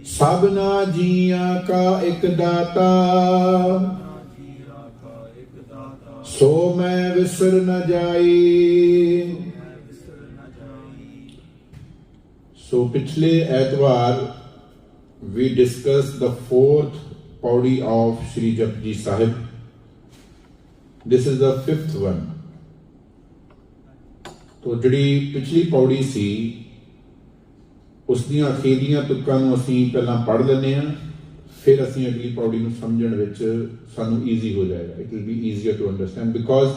सबना जिया का एक दाता, सो मैं विसर न जाई। सो पिछले एतवार we discussed the fourth paudi of Shri Japji Sahib. This is the fifth one. तो जिहड़ी पिछली पौड़ी सी उस ਦੀਆਂ ਅਖੀਰਲੀਆਂ ਤੁਕਾਂ ਨੂੰ ਅਸੀਂ ਪਹਿਲਾਂ ਪੜ੍ਹ ਲੈਂਦੇ ਹਾਂ, ਫਿਰ ਅਸੀਂ ਅਗਲੀ ਪੌੜੀ ਨੂੰ ਸਮਝਣ ਵਿੱਚ ਸਾਨੂੰ ਈਜ਼ੀ ਹੋ ਜਾਏਗਾ। It will be easier to understand because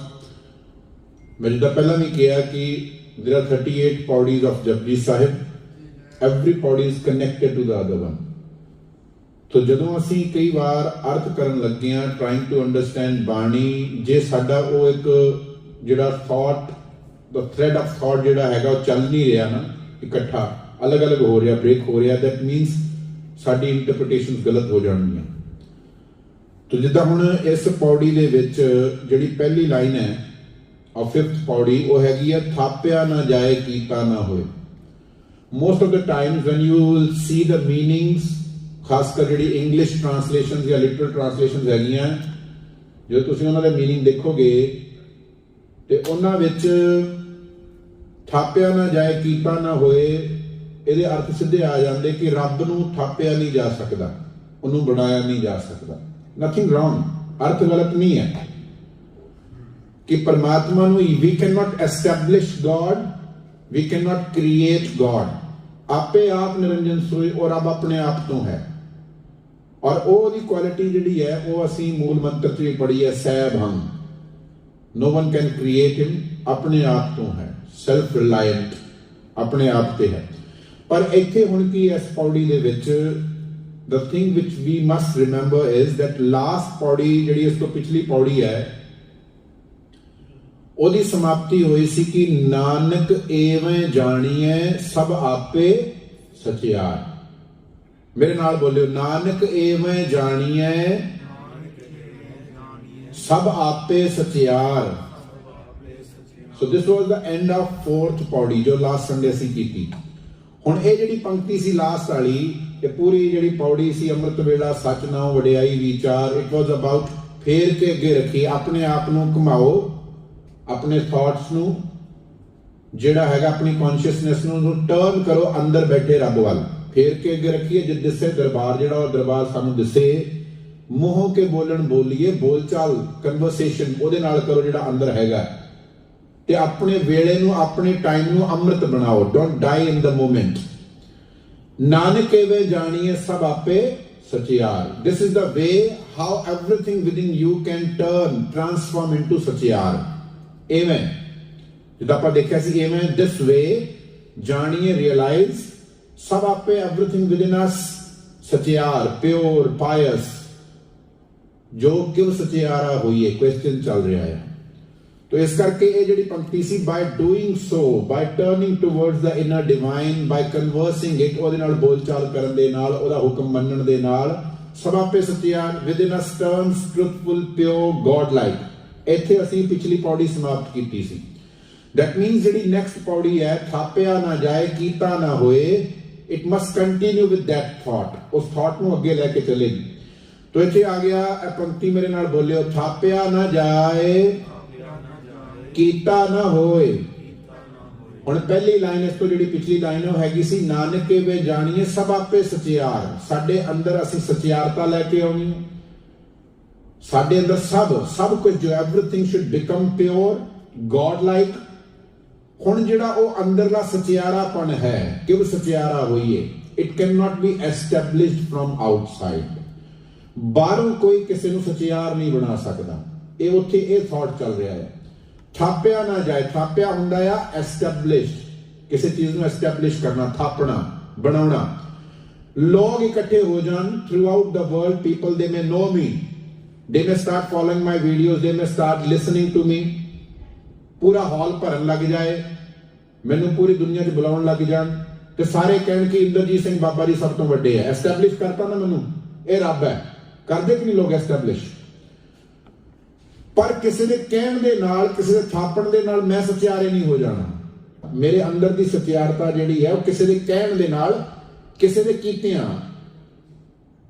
ਮੈਂ ਜਿੱਦਾਂ ਪਹਿਲਾਂ ਵੀ ਕਿਹਾ ਕਿ there are 38 pauris of Japji Sahib, every pauri is connected to the other one. तो ਜਦੋਂ ਅਸੀਂ ਕਈ ਵਾਰ ਅਰਥ ਕਰਨ ਲੱਗੇ ਹਾਂ ਟ੍ਰਾਈਂਗ ਟੂ ਅੰਡਰਸਟੈਂਡ ਬਾਣੀ, ਜੇ ਸਾਡਾ ਉਹ ਇੱਕ ਜਿਹੜਾ thought the thread of thought ਜਿਹੜਾ ਹੈਗਾ ਉਹ ਚੱਲ ਨਹੀਂ ਰਿਹਾ ਨਾ, ਇਕੱਠਾ ਅਲੱਗ-ਅਲੱਗ ਹੋ ਰਿਹਾ, ਬ੍ਰੇਕ ਹੋ ਰਿਹਾ, ਦੈਟ ਮੀਨਸ ਸਾਡੀ ਇੰਟਰਪ੍ਰੀਟੇਸ਼ਨਸ ਗਲਤ ਹੋ ਜਾਣਗੀਆਂ। ਤੋ ਜਿੱਦਾਂ ਹੁਣ ਇਸ ਪੌੜੀ ਦੇ ਵਿੱਚ ਜਿਹੜੀ ਪਹਿਲੀ ਲਾਈਨ ਹੈ ਆਫ ਫਿਫਥ ਪੌੜੀ ਉਹ ਹੈਗੀ ਆ ਥਾਪਿਆ ਨਾ ਜਾਏ ਕੀਤਾ ਨਾ ਹੋਏ। Most of the Times when you will see the meanings, ਖਾਸ ਕਰ ਜਿਹੜੀ ਇੰਗਲਿਸ਼ ਟ੍ਰਾਂਸਲੇਸ਼ਨਸ ਜਾਂ ਲਿਟਰਲ ਟ੍ਰਾਂਸਲੇਸ਼ਨਸ ਹੈਗੀਆਂ, ਜਦੋਂ ਤੁਸੀਂ ਉਹਨਾਂ ਦੇ ਮੀਨਿੰਗ ਦੇਖੋਗੇ ਤੇ ਉਹਨਾਂ ਵਿੱਚ ਥਾਪਿਆ ਨਾ ਜਾਏ ਕੀਤਾ ਨਾ ਹੋਏ ਇਹਦੇ ਅਰਥ ਸਿੱਧੇ ਆ ਜਾਂਦੇ ਕਿ ਰੱਬ ਨੂੰ ਥਾਪਿਆ ਨਹੀਂ ਜਾ ਸਕਦਾ, ਉਹਨੂੰ ਬਣਾਇਆ ਨਹੀਂ ਜਾ ਸਕਦਾ। ਨਥਿੰਗ ਰੌਂਗ, ਅਰਥ ਗਲਤ ਨਹੀਂ ਹੈ ਕਿ ਪਰਮਾਤਮਾ ਨੂੰ we can not establish God, we can not create God. ਆਪੇ ਆਪ ਨਿਰੰਜਨ ਸੋਈ ਔਰ ਰੱਬ ਆਪਣੇ ਆਪ ਤੋਂ ਹੈ। ਔਰ ਉਹਦੀ ਕੁਆਲਿਟੀ ਜਿਹੜੀ ਹੈ ਉਹ ਅਸੀਂ ਮੂਲ ਮੰਤਰ 'ਚ ਵੀ ਪੜ੍ਹੀ ਹੈ, ਸੈਭੰ, no one can create him, ਆਪਣੇ ਆਪ ਤੋਂ ਹੈ, ਸੈਲਫ ਰਿਲਾਇੰਟ, ਆਪਣੇ ਆਪ ਤੇ ਹੈ। ਪਰ ਇੱਥੇ ਹੁਣ ਕੀ ਇਸ ਪੌੜੀ ਦੇ ਵਿੱਚ the thing which we must remember is that last ਪੌੜੀ ਜਿਹੜੀ ਇਸ ਤੋਂ ਪਿਛਲੀ ਪੌੜੀ ਹੈ ਉਹਦੀ ਸਮਾਪਤੀ ਹੋਈ ਸੀ ਕਿ ਨਾਨਕ ਏਵੇਂ ਜਾਣੀਐ ਸਭ ਆਪੇ ਸਚਿਆਰ। ਮੇਰੇ ਨਾਲ ਬੋਲਿਓ, ਨਾਨਕ ਏਵੇਂ ਜਾਣੀਐ ਸਭ ਆਪੇ ਸਚਿਆਰ। ਸੋ ਦਿਸ ਵਾਸ ਦਾ ਐਂਡ ਆਫ ਫੋਰਥ ਪੌੜੀ ਜੋ ਲਾਸਟ ਸੰਡੇ ਅਸੀਂ ਕੀਤੀ। ਹੁਣ ਇਹ ਜਿਹੜੀ ਪੰਕਤੀ ਸੀ ਲਾਸਟ ਵਾਲੀ, ਇਹ ਪੂਰੀ ਜਿਹੜੀ ਪੌੜੀ ਸੀ ਅੰਮ੍ਰਿਤ ਵੇਲਾ ਸੱਚ ਨਾਉ ਵਡਿਆਈ ਵਿਚਾਰ, ਇਟ ਵਾਸ ਅਬਾਊਟ ਫੇਰ ਕੇ ਅੱਗੇ ਰੱਖੀ, ਆਪਣੇ ਆਪ ਨੂੰ ਘੁਮਾਓ, ਆਪਣੇ ਥਾਟਸ ਨੂੰ ਜਿਹੜਾ ਹੈਗਾ ਆਪਣੀ ਕੌਨਸ਼ੀਅਸਨੈਸ ਨੂੰ ਟਰਨ ਕਰੋ ਅੰਦਰ ਬੈਠੇ ਰੱਬ ਵੱਲ, ਫੇਰ ਕੇ ਅੱਗੇ ਰੱਖੀਏ। ਜੇ ਦਿਸੇ ਦਰਬਾਰ ਜਿਹੜਾ ਉਹ ਦਰਬਾਰ ਸਾਨੂੰ ਦਿਸੇ, ਮੂੰਹੋਂ ਕੇ ਬੋਲਣ ਬੋਲੀਏ, ਬੋਲਚਾਲ ਕਨਵਰਸੇਸ਼ਨ ਉਹਦੇ ਨਾਲ ਕਰੋ ਜਿਹੜਾ ਅੰਦਰ ਹੈਗਾ, ਤੇ ਆਪਣੇ ਵੇਲੇ ਨੂੰ ਆਪਣੇ ਟਾਈਮ ਨੂੰ ਅੰਮ੍ਰਿਤ ਬਣਾਓ। Don't die in the moment. Nanak ਏਵੇਂ ਜਾਣੀਏ ਸਭ ਆਪੇ ਸਚਿਆਰ। This is the way how everything within you can turn transform into ਸਚਿਆਰ। ਐਵੇਂ ਜਿੱਦਾਂ ਆਪਾਂ ਦੇਖਿਆ ਸੀ, ਐਵੇਂ ਦਿਸ ਵੇ ਜਾਣੀਏ, ਰਿਅਲਾਈਜ਼ ਸਭ ਆਪੇ, ਐਵਰੀਥਿੰਗ ਵਿਦਿਨ ਅਸ ਸਚਿਆਰ, ਪਿਓਰ, ਪਾਇਸ, ਜੋ ਕਿਉਂ ਸਚਿਆਰਾ ਹੋਈਏ, ਕੁਐਸਚਨ ਚੱਲ ਰਿਹਾ ਹੈ। तो इस करके ये जिहड़ी पंक्ति सी, by doing so, by turning towards the inner divine, by conversing it, ਉਹਦੇ ਨਾਲ ਬੋਲਚਾਲ ਕਰਨ ਦੇ ਨਾਲ, ਉਹਦਾ ਹੁਕਮ ਮੰਨਣ ਦੇ ਨਾਲ, ਸਭ ਆਪੇ ਸਚਿਆਰ, within us turns truthful, pure, God like। ਇੱਥੇ ਅਸੀਂ ਪਿਛਲੀ ਪੌੜੀ ਸਮਾਪਤ ਕੀਤੀ ਸੀ। that means ਜਿਹੜੀ ਨੈਕਸਟ ਪੌੜੀ ਹੈ ਥਾਪਿਆ ਨਾ ਜਾਏ ਕੀਤਾ ਨਾ ਹੋਏ, it must continue with that thought, ਉਸ ਥਾਟ ਨੂੰ ਅੱਗੇ ਲੈ ਕੇ ਚੱਲੇਗੀ। तो ਇੱਥੇ ਆ ਗਿਆ ਇਹ ਪੰਕਤੀ, ਮੇਰੇ ਨਾਲ ਬੋਲਿਓ, ਥਾਪਿਆ ਨਾ ਜਾਏ ਕੀਤਾ ਨਾ ਹੋਏ। ਹੁਣ ਪਹਿਲੀ ਲਾਈਨ ਇਸ ਤੋਂ ਜਿਹੜੀ ਪਿਛਲੀ ਲਾਈਨ ਉਹ ਹੈਗੀ ਸੀ ਨਾਨਕ ਏਵੇਂ ਜਾਣੀਏ ਸਭ ਆਪੇ ਸਚਿਆਰ। ਸਾਡੇ ਅੰਦਰ ਅਸੀਂ ਸਚਿਆਰਤਾ ਲੈ ਕੇ ਆਉਣੀ ਹੈ, ਸਾਡੇ ਅੰਦਰ ਸਭ ਕੁਝ ਜੋ everything should become pure, god like. ਹੁਣ ਜਿਹੜਾ ਉਹ ਅੰਦਰਲਾ ਸਚਿਆਰਾਪਣ ਹੈ, ਕਿਉਂ ਸਚਿਆਰਾ ਹੋਈਏ, it can not be established from outside. ਬਾਹਰੋਂ ਕੋਈ ਕਿਸੇ ਨੂੰ ਸਚਿਆਰ ਨਹੀਂ ਬਣਾ ਸਕਦਾ। ਇਹ ਉੱਥੇ ਇਹ ਥਾਟ ਚੱਲ ਰਿਹਾ ਹੈ। ਥਾਪਿਆ ਨਾ ਜਾਏ, ਥਾਪਿਆ ਹੁੰਦਾ ਆ ਐਸਟੈਬਲਿਸ਼, ਕਿਸੇ ਚੀਜ਼ ਨੂੰ ਐਸਟੈਬਲਿਸ਼ ਕਰਨਾ, ਥਾਪਣਾ, ਬਣਾਉਣਾ। ਲੋਕ ਇਕੱਠੇ ਹੋ ਜਾਣ through out the world, people ਦੇ ਮੇ ਨੋ ਮੀ, ਦੇ ਮੇ ਸਟਾਰਟ ਫੋਲੋਇੰਗ ਮਾਈ ਵੀਡੀਓਜ਼, ਦੇ ਮੇ ਸਟਾਰਟ ਲਿਸਨਿੰਗ ਟੂ ਮੀ, ਪੂਰਾ ਹਾਲ ਭਰਨ ਲੱਗ ਜਾਏ, ਮੈਨੂੰ ਪੂਰੀ ਦੁਨੀਆ 'ਚ ਬੁਲਾਉਣ ਲੱਗ ਜਾਣ, ਤੇ ਸਾਰੇ ਕਹਿਣ ਕਿ ਇੰਦਰਜੀਤ ਸਿੰਘ ਬਾਬਾ ਜੀ ਸਭ ਤੋਂ ਵੱਡੇ ਹੈ। ਐਸਟੈਬਲਿਸ਼ ਕਰਤਾ ਨਾ ਮੈਨੂੰ, ਇਹ ਰੱਬ ਹੈ। ਕਰਦੇ ਕਿ ਨਹੀਂ ਲੋਕ ਐਸਟੈਬਲਿਸ਼? ਪਰ ਕਿਸੇ ਦੇ ਕਹਿਣ ਦੇ ਨਾਲ, ਕਿਸੇ ਦੇ ਥਾਪਣ ਦੇ ਨਾਲ ਮੈਂ ਸਚਿਆਰੇ ਨਹੀਂ ਹੋ ਜਾਣਾ। ਮੇਰੇ ਅੰਦਰ ਦੀ ਸਚਿਆਰਤਾ ਜਿਹੜੀ ਹੈ ਉਹ ਕਿਸੇ ਦੇ ਕਹਿਣ ਦੇ ਨਾਲ, ਕਿਸੇ ਦੇ ਕੀਤਿਆਂ,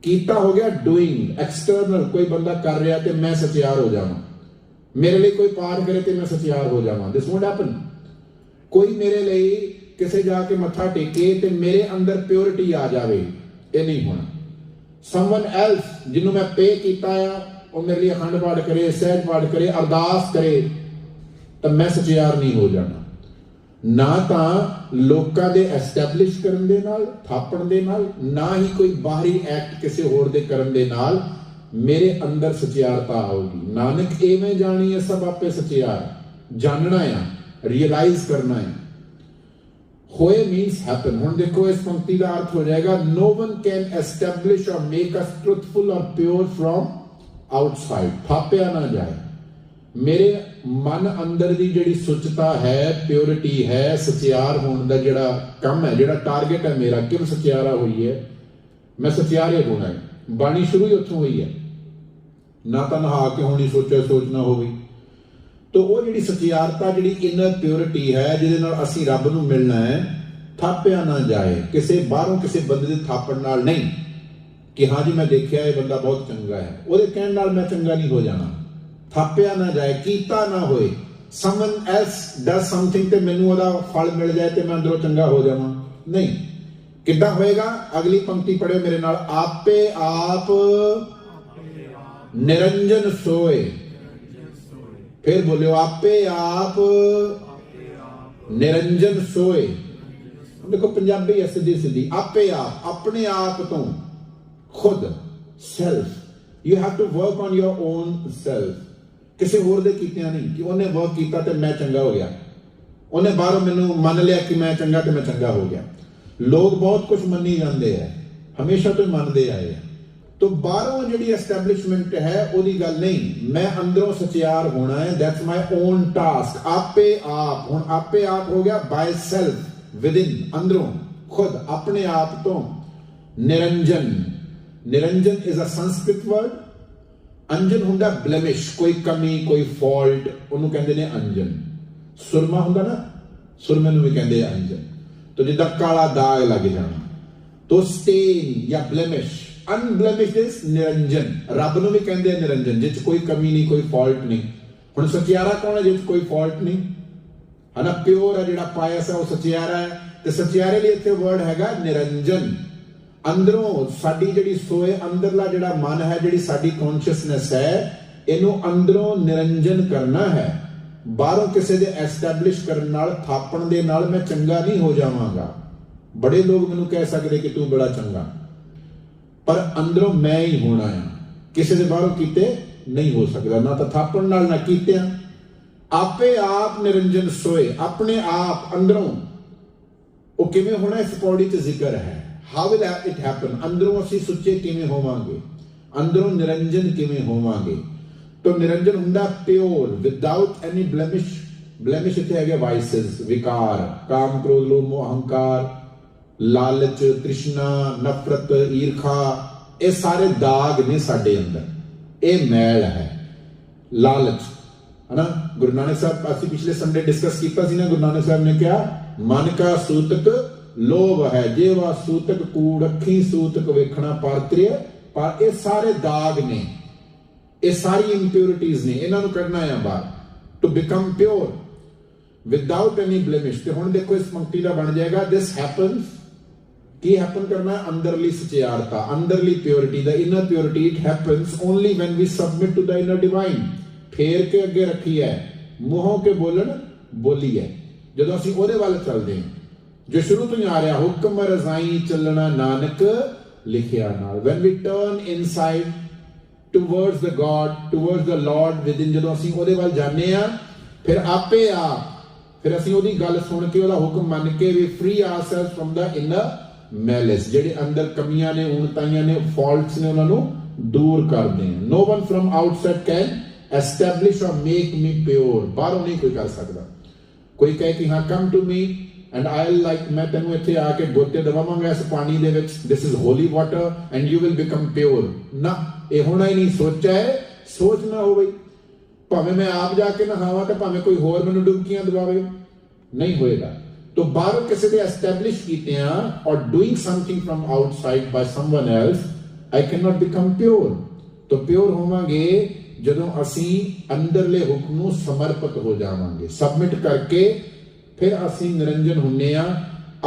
कीता हो गया डूइंग, एक्सटर्नल कोई बंदा कर रहा ते मैं सचियार हो जावां, मेरे लिए कोई पाठ करे ते मैं सचियार हो जावां, दिस वोंट हैपन। कोई मेरे लिए किसे जाके मत्था टेके ते मेरे अंदर प्योरिटी आ जावे, ये नहीं होना। समवन एल्स जिन्हों मैं पे कीता आ वो मेरे लिए अखंड पाठ करे, सहज पाठ करे, अरदास करे, तो मैं सचियार नहीं हो जाना। ना तो लोकां दे एस्टैबलिश करन दे नाल, थापण दे नाल, ना ही कोई बाहरी एक्ट किसी होर दे करन दे नाल मेरे अंदर सचियारता आएगी। नानक एवें जानी है सब आपे सचियार, जानना है, रियलाइज करना है। होए मीन्स हैपन। हुण देखो इस पंक्ति का अर्थ हो जाएगा, नो वन कैन एस्टैब्लिश और मेक अस ट्रुथफुल और प्योर फ्रॉम आउटसाइड। थापिया ना जाए मेरे मन अंदर दी जिहड़ी सुचता है, प्योरिटी है, सचियार होने का जिहड़ा कम है, जिहड़ा टारगेट है मेरा, क्यों सचियारा हुई है, मैं सचियारे होना है। बाणी शुरू ही उत्थों हुई है, ना तो नहा के होनी सोचा सोचना हो गई। तो वो जिहड़ी सचियारता, जिहड़ी इनर प्योरिटी है, जिहदे नाल असीं रब नूं मिलना है, थापिया ना जाए किसी बाहरों किसी बंदे दे थापण नाल नहीं कि हाँ जी मैं देखिया ये बंदा बहुत चंगा है, ਉਹਦੇ ਕਹਿਣ ਨਾਲ मैं चंगा नहीं हो जाना। थापिया ना जाए, कीता ना होए, समवन एल्स डज समथिंग ते मैनूं ਉਹਦਾ फल मिल जाए ते मैं अंदरों चंगा हो जावां, नहीं। किद्दां होएगा? अगली पंक्ति पढ़ियो मेरे नाल, आपे आप निरंजन सोए। फिर बोलियो, आपे आप निरंजन सोए। देखो पंजाबी है सीधी सीधी, आपे आप, अपने आप तो, खुद, self. You have to work on your own self, किसी होर दे कीतियां नहीं कि उन्हें वर्क किया तो मैं चंगा हो गया, उन्हें बाहरों मैनू मन लिया कि मैं चंगा तो मैं चंगा हो गया। लोग बहुत कुछ मनी जाते हैं, हमेशा तो मनते आए हैं। तो बाहरों जिहड़ी एस्टैब्लिशमेंट है ओदी गल नहीं, मैं अंदरों सचियार होना है, दैट्स माय ओन टास्क। आपे आप, हुण आपे आप हो गया बाय सेल्फ, विद इन, अंदरों, खुद, अपने आप तो। Niranjan, Niranjan is a Sanskrit word. अंजन हुंदा ब्लेमिश, कोई कमी, कोई फॉल्ट, उन्होंने कहते हैं अंजन। सुरमा हुंदा ना, सुरमे नूं भी कहते हैं अंजन। तो जिद्दां काला दाग लग जाना, तो स्टेन या ब्लेमिश, अनब्लेमिश्ड इज निरंजन। रब नूं भी कहते हैं निरंजन, जिस कोई कमी नहीं, कोई फॉल्ट नहीं। हुण सचियारा कौन है? जिस कोई फॉल्ट नहीं है ना, प्योर है, जिहड़ा पायस है वो सचियारा है। ते सचियारे लिए इत्थे वर्ड हैगा निरंजन। अंदरों साडी जिहड़ी सोए, अंदरला जिहड़ा मन है, जिहड़ी साडी कॉन्शियसनेस है, इनू अंदरों निरंजन करना है। बाहरों किसी दे एस्टैब्लिश करन नाल, थापण दे नाल मैं चंगा नहीं हो जावांगा। बड़े लोग मैनू कह सकते कि तू बड़ा चंगा, पर अंदरों मैं ही होना है, किसी दे बाहरों कीते नहीं हो सकता, ना तो थापण नाल ना कीतियां। आपे आप निरंजन सोए, अपने आप अंदरों। वो किवें होना, इस पौड़ी च जिक्र है। How will it happen? अंदरों असीं सुच्चे किवें होवांगे, अंदरों निरंजन किवें होवांगे। तो निरंजन हुंदा pure, without any blemish. Blemish इत्थे हैगे वाइसेस, विकार, काम, क्रोध, लोभ, मोह, अहंकार, लालच, तृष्णा, नफरत, ईर्खा, ये सारे दाग ने साडे अंदर। ये मैल है, लालच, है ना। गुरु नानक साहब असीं पिछले संडे डिस्कस कीता सी ना, गुरु नानक साहब ने कहा मन का सूतक लोभ है, जेवा सूतक कूड़, अखी सूतक वेखना पारत्रिय। पर ये सारे दाग ने, ये सारी इंप्योरिटीज ने, इन्हां नूं कढना है बाहर, to become pure without any blemish. ते हुण देखो इस पंक्ति का बन जाएगा, दिस हैपन्स, की हैपन करना है? अंदरली सचियारता, अंदरली purity, the inner purity. It happens only when we submit to the inner divine. फेर के अगे रखी है, मूहों के बोलन बोली है, जदों असीं ओहदे वल चलदे हैं, जो शुरू तो ही आ रहा, हुक्म रजाई चलना नानक लिखिया नाल। When we turn inside towards the God, towards the Lord within, जदों असीं ओहदे वल जाने आ, फिर आपे आप, फिर असीं ओहदी गल सुन के, ओहदा हुक्म मन के, we free ourselves from the inner malice, जेडे अंदर कमियां ने, ऊणताइयां ने, फॉल्ट्स ने, उन्हां नूं दूर कर दें। No one from outside can establish or make me pure। बाहरों नहीं कोई कर सकता। कोई कहे कि हाँ come to me and I'll like, मैं तेनू इत्थे आके गोते दवावांगा इस पानी दे विच, this is holy water and you will become pure। ना, ये होना ही नहीं। सोचा है, सोच ना हो गई, भावें मैं आप जाके नहावां ते भावें कोई होर मैनू डुबकियां दवावे, नहीं होएगा। तो बाहरों किसी दे एस्टैब्लिश कीतियां और doing something from outside by someone else, I cannot become pure. तो प्योर होवांगे ਜਦੋਂ ਅਸੀਂ ਅੰਦਰਲੇ ਹੁਕਮ ਨੂੰ ਸਮਰਪਿਤ ਹੋ ਜਾਵਾਂਗੇ, ਸਬਮਿਟ ਕਰਕੇ ਫਿਰ ਅਸੀਂ ਨਿਰੰਜਨ ਹੁੰਨੇ ਆ।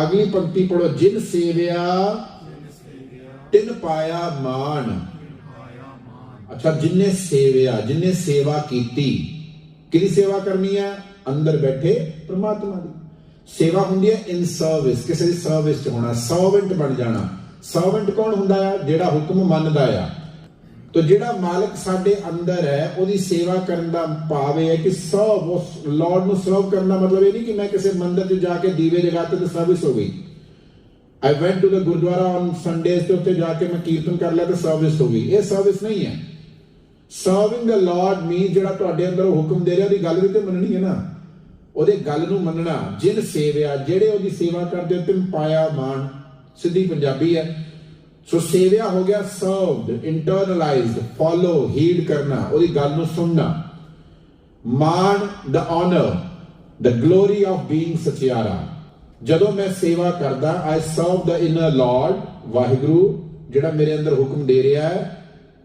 ਅਗਲੀ ਪੰਕਤੀ ਪੜੋ, ਜਿਨ ਸੇਵਿਆ ਤਿਨ ਪਾਇਆ ਮਾਨ। ਅੱਛਾ, ਜਿਨੇ ਸੇਵਿਆ, ਜਿਨੇ ਸੇਵਾ ਕੀਤੀ, ਕਿਹਦੀ ਸੇਵਾ ਕਰਨੀ ਹੈ? ਅੰਦਰ ਬੈਠੇ ਪ੍ਰਮਾਤਮਾ ਦੀ ਸੇਵਾ ਹੁੰਦੀ ਹੈ ਇਨ ਸਰਵਿਸ, ਕਿਸੇ ਦੀ ਸਰਵਿਸ ਚ ਹੋਣਾ, ਸਰਵੈਂਟ ਬਣ ਜਾਣਾ। ਸਰਵੈਂਟ ਕੌਣ ਹੁੰਦਾ ਆ? ਜਿਹੜਾ ਹੁਕਮ ਮੰਨਦਾ ਆ। तो ਜਿਹੜਾ ਮਾਲਕ ਸਾਡੇ ਅੰਦਰ ਹੈ ਉਹਦੀ ਸੇਵਾ ਕਰਨ ਦਾ ਭਾਵ ਇਹ ਹੈ ਕਿ ਸਰਵ, ਉਸ ਲਾਰਡ ਨੂੰ ਸਰਵ ਕਰਨ ਦਾ ਮਤਲਬ ਇਹ ਨਹੀਂ ਕਿ ਮੈਂ ਕਿਸੇ ਮੰਦਿਰ 'ਚ ਜਾ ਕੇ ਦੀਵੇ ਜਗਾਤੇ ਤੇ ਸਰਵਿਸ ਹੋ ਗਈ। I went to the Gurdwara on Sundays ਤੇ ਉੱਥੇ ਜਾ ਕੇ ਮੈਂ ਕੀਰਤਨ ਕਰ ਲਿਆ ਤੇ ਸਰਵਿਸ ਹੋ ਗਈ। ਇਹ ਸਰਵਿਸ ਨਹੀਂ ਹੈ। ਸਰਵਿੰਗ the Lord means ਜਿਹੜਾ ਤੁਹਾਡੇ ਅੰਦਰ ਉਹ ਹੁਕਮ ਦੇ ਰਿਹਾ ਉਹਦੀ ਗੱਲ ਵੀ ਤੇ ਮੰਨਣੀ ਹੈ ਨਾ, ਉਹਦੇ ਗੱਲ ਨੂੰ ਮੰਨਣਾ। ਜਿਨ ਸੇਵਿਆ, ਜਿਹੜੇ ਉਹਦੀ ਸੇਵਾ ਕਰਦੇ ਤਿਨ ਪਾਇਆ ਮਾਣ, ਸਿੱਧੀ ਪੰਜਾਬੀ ਹੈ। ਸੋ ਸੇਵਿਆ ਹੋ ਗਿਆ ਸਰਵਡ, ਇੰਟਰਨਲਾਈਜ਼ਡ, ਫੋਲੋ, ਹੀਡ ਕਰਨਾ, ਉਹਦੀ ਗੱਲ ਨੂੰ ਸੁਣਨਾ। ਮਾਣ the honor, the glory of being ਸਚਿਆਰਾ। ਜਦੋਂ ਮੈਂ ਸੇਵਾ ਕਰਦਾ I serve the inner Lord, Waheguru ਜਿਹੜਾ ਮੇਰੇ ਅੰਦਰ ਹੁਕਮ ਦੇ ਰਿਹਾ ਹੈ,